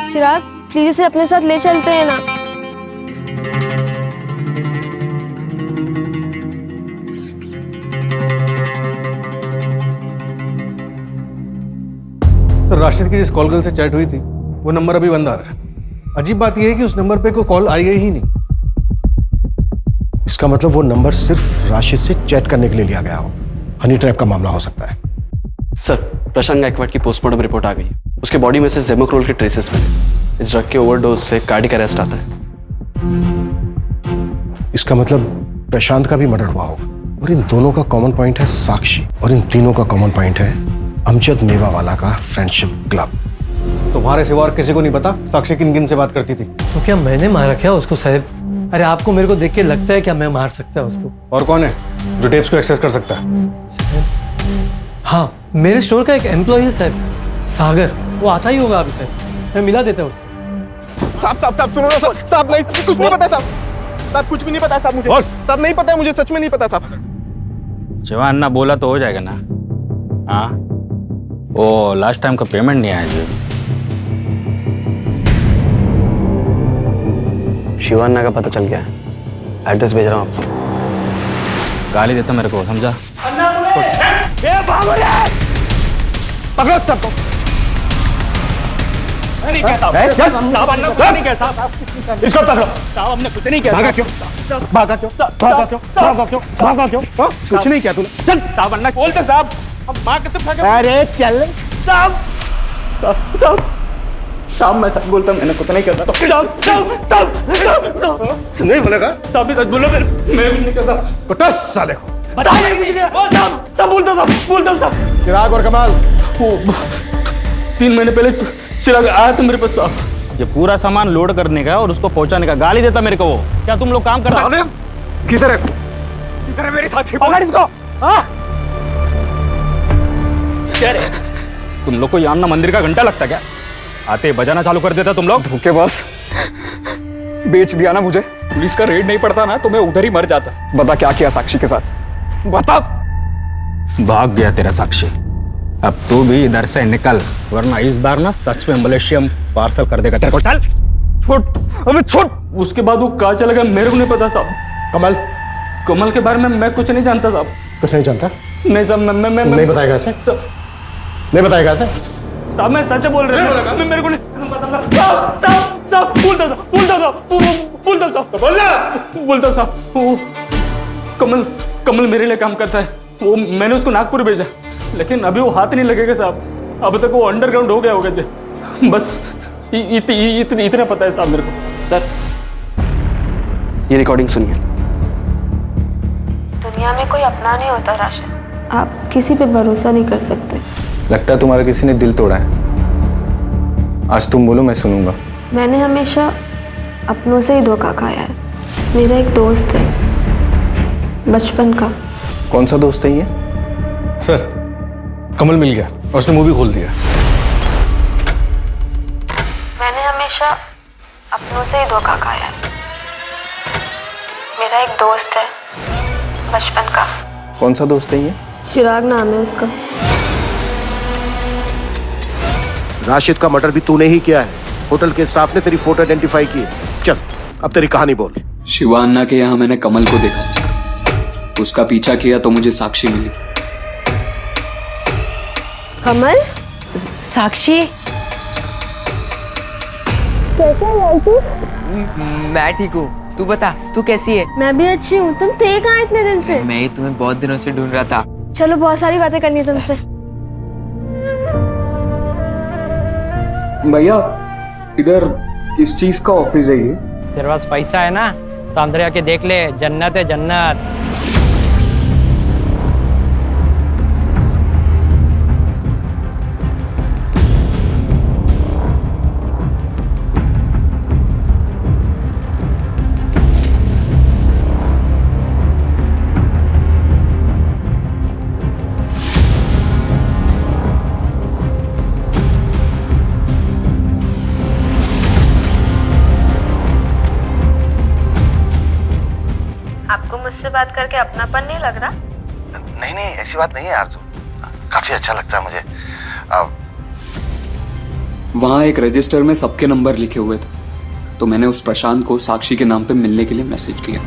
चिराग प्लीज इसे अपने साथ ले चलते हैं ना। सर राशिद की जिस कॉल गर्ल से चैट हुई थी वो नंबर अभी बंद आ रहा है। अजीब बात यह है कि उस नंबर पे कोई कॉल आई गई ही नहीं। इसका मतलब वो नंबर सिर्फ राशिद से चैट करने के लिए लिया गया हो। हनी ट्रैप का मामला हो सकता है। सर, प्रशांत गायकवाड़ की पोस्टमार्टम रिपोर्ट आ गई है। उसके बॉडी में से जेमोक्रोल के ट्रेसेस मिले। इस ड्रग के ओवरडोज से कार्डियक अरेस्ट आता है। इसका मतलब प्रशांत का भी मर्डर हुआ हो। और इन दोनों का कॉमन पॉइंट है साक्षी, और इन तीनों का कॉमन पॉइंट है अमजद मेवावाला का फ्रेंडशिप क्लब। तुम्हारे सिवा और किसी को नहीं पता साक्षी किन किन से बात करती थी? तो क्या मैंने मारा क्या उसको साहब? अरे आपको मेरे को देख के लगता है क्या मैं मार सकता है उसको? और कौन है जो टेप्स को एक्सेस कर सकता है? हाँ, मेरे स्टोर का एक एम्प्लॉय है साहब, सागर। वो आता ही होगा अभी साहब, मैं मिला देता हूँ उससे। साहब सुनो ना साहब, नहीं कुछ नहीं पता साहब, कुछ भी नहीं पता साहब मुझे। साहब नहीं पता है मुझे, सच में नहीं पता साहब। जवान ना बोला तो हो जाएगा ना? हाँ, वो लास्ट टाइम का पेमेंट नहीं आया जी। शिवान्ना का पता चल गया है। एड्रेस भेज रहा हूँ आपको। गाली देता मेरे को, समझा? पकड़ो सबको। नहीं क्या साहब? साहब हमने कुछ नहीं किया साहब। इसको पकड़ो। साहब हमने कुछ नहीं किया। भागा क्यों? भागा क्यों? भागा क्यों? भागा क्यों? भागा क्यों? कुछ नहीं किया तूने। चल साहब, अन्ना बोलते साहब, हम मां के तो भागा। अरे चल साहब। साहब साहब साहब, मैं सच बोलता, मैंने कुछ नहीं किया। साहब साहब साहब साहब नहीं बोलेगा? साहब भी सच बोलो, मैं कुछ नहीं करता। कुछ साले को बताइए कुछ नहीं। साहब सब बोलता साहब। चिराग और कमाल, वो 3 महीने पहले चिराग आया था मेरे पास साहब। ये पूरा सामान लोड करने का और उसको पहुंचाने का। गाली देता मेरे को वो। क्या तुम लोग काम कर रहे हो? किधर है मेरे साथ? पकड़ इसको। हाँ क्या रे? तुम लोग को यहाँ ना मंदिर का घंटा लगता क्या? आते बजाना चालू कर देता तुम लोग। धोखेबाज, बेच दिया ना मुझे। पुलिस का रेड नहीं पड़ता ना तो मैं उधर ही मर जाता। बता क्या किया साक्षी के साथ? बता। भाग गया तेरा साक्षी। अब तू भी इधर से निकल, वरना इस बार ना सच में मलेशिया पार्सल कर देगा तेरे को। चल छोट, अबे छोट। उसके बाद वो कहाँ चला गया मेरे को नहीं पता साहब। कमल के बारे में मैं कुछ नहीं जानता साहब। कुछ नहीं जानता? नहीं साहब, मैं नहीं बताएगा ऐसे? नहीं बताएगा ऐसे? साहब मैं सच बोल रहा हूँ, मैं मेरे को नहीं पता। साहब बोलता साहब, वो कमल मेरे लिए काम करता है। वो मैंने उसको नागपुर भेजा, लेकिन अभी वो हाथ नहीं लगेगा साहब। अब तक वो अंडरग्राउंड हो गया होगा जी। बस इतना पता है साहब मेरे को। सर, ये रिकॉर्डिंग सुनिए। दुनिया में कोई अपना नहीं होता राशिद। आप किसी पे भरोसा नहीं कर सकते। लगता है तुम्हारा किसी ने दिल तोड़ा है। आज तुम बोलो, मैं सुनूंगा। मैंने हमेशा अपनों से ही धोखा खाया है। मेरा एक दोस्त है बचपन का। कौन सा दोस्त है ये? सर, कमल मिल गया और उसने मूवी खोल दिया। मैंने हमेशा अपनों से ही धोखा खाया है। मेरा एक दोस्त है बचपन का। कौन सा दोस्त है ये? चिराग नाम है उसका। राशिद का मर्डर भी तूने ही किया है। होटल के स्टाफ ने तेरी फोटो आइडेंटिफाई की। चल अब तेरी कहानी बोल। शिवान्ना के यहाँ मैंने कमल को देखा, उसका पीछा किया तो मुझे साक्षी मिली। कमल? साक्षी, मैं ठीक हूँ, तू बता, तू कैसी है? मैं भी अच्छी हूँ। तुम थे कहाँ इतने दिन से? मैं ही तुम्हें बहुत दिनों से ढूंढ रहा था। चलो, बहुत सारी बातें करनी है तुमसे। भैया, इधर किस चीज का ऑफिस है ये? तेरे पास पैसा है ना तो अंदर आके देख ले, जन्नत है जन्नत। आपको मुझसे बात करके अपनापन नहीं लग रहा? नहीं ऐसी बात नहीं है आरज़ू, काफी अच्छा लगता है मुझे। वहां एक रजिस्टर में सबके नंबर लिखे हुए थे, तो मैंने उस प्रशांत को साक्षी के नाम पे मिलने के लिए मैसेज किया।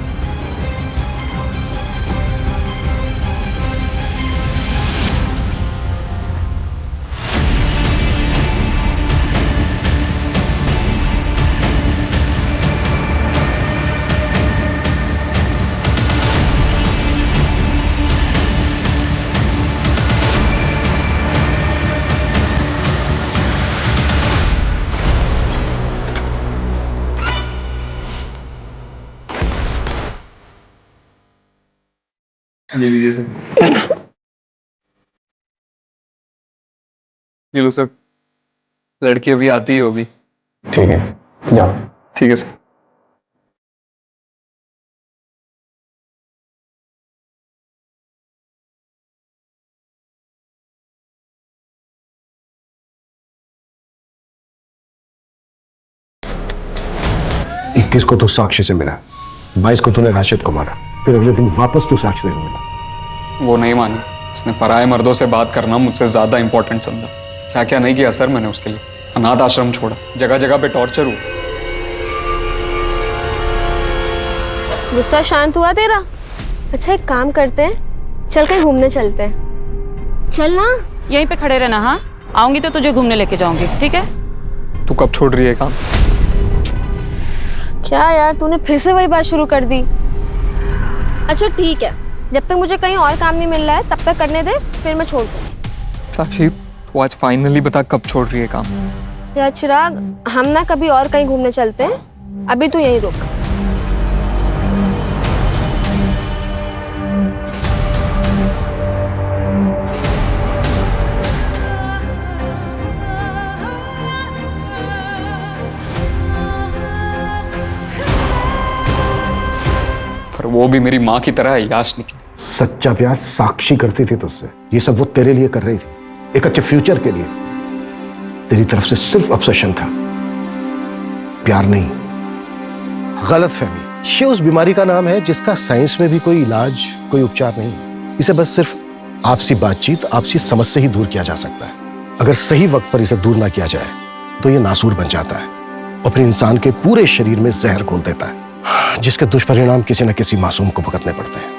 ये लीजिए सर। ये लो सर, लड़की अभी आती ही होगी। ठीक है, जाओ। ठीक है सर। इक्कीस को तो साक्षी से मिला, 22 को तूने राशिद को मारा, फिर अगले दिन वापस तू साक्षी से मिला। वो नहीं मानी, उसने पराये मर्दों से बात करना मुझसे ज्यादा इंपॉर्टेंट समझा। क्या क्या नहीं किया सर मैंने उसके लिए। अनाथ आश्रम छोड़ा, जगह जगह पे टॉर्चर हुआ। गुस्सा शांत हुआ तेरा? अच्छा एक काम करते हैं, चल कहीं घूमने चलते हैं। चल ना। यहीं पे खड़े रहना। हाँ, आऊंगी तो तुझे घूमने लेके जाऊंगी, ठीक है? तू कब छोड़ रही है काम? क्या यार, तूने फिर से वही बात शुरू कर दी। अच्छा ठीक है, जब तक मुझे कहीं और काम नहीं मिल रहा है तब तक करने दे, फिर मैं छोड़ दूँ। साक्षी, तू आज फाइनली बता कब छोड़ रही है काम? यार चिराग, हम ना कभी और कहीं घूमने चलते हैं, अभी तू यहीं रुक। पर वो भी मेरी माँ की तरह है याश निकली। सच्चा प्यार साक्षी करती थी तुझसे, ये सब वो तेरे लिए कर रही थी, एक अच्छे फ्यूचर के लिए। तेरी तरफ से सिर्फ ऑब्सेशन था, प्यार नहीं। गलत फहमी, ये उस बीमारी का नाम है जिसका साइंस में भी कोई इलाज, कोई उपचार नहीं। इसे बस सिर्फ आपसी बातचीत, आपसी समझ से ही दूर किया जा सकता है। अगर सही वक्त पर इसे दूर ना किया जाए तो ये नासूर बन जाता है और फिर इंसान के पूरे शरीर में जहर घोल देता है, जिसके दुष्परिणाम किसी न किसी मासूम को भुगतने पड़ते हैं।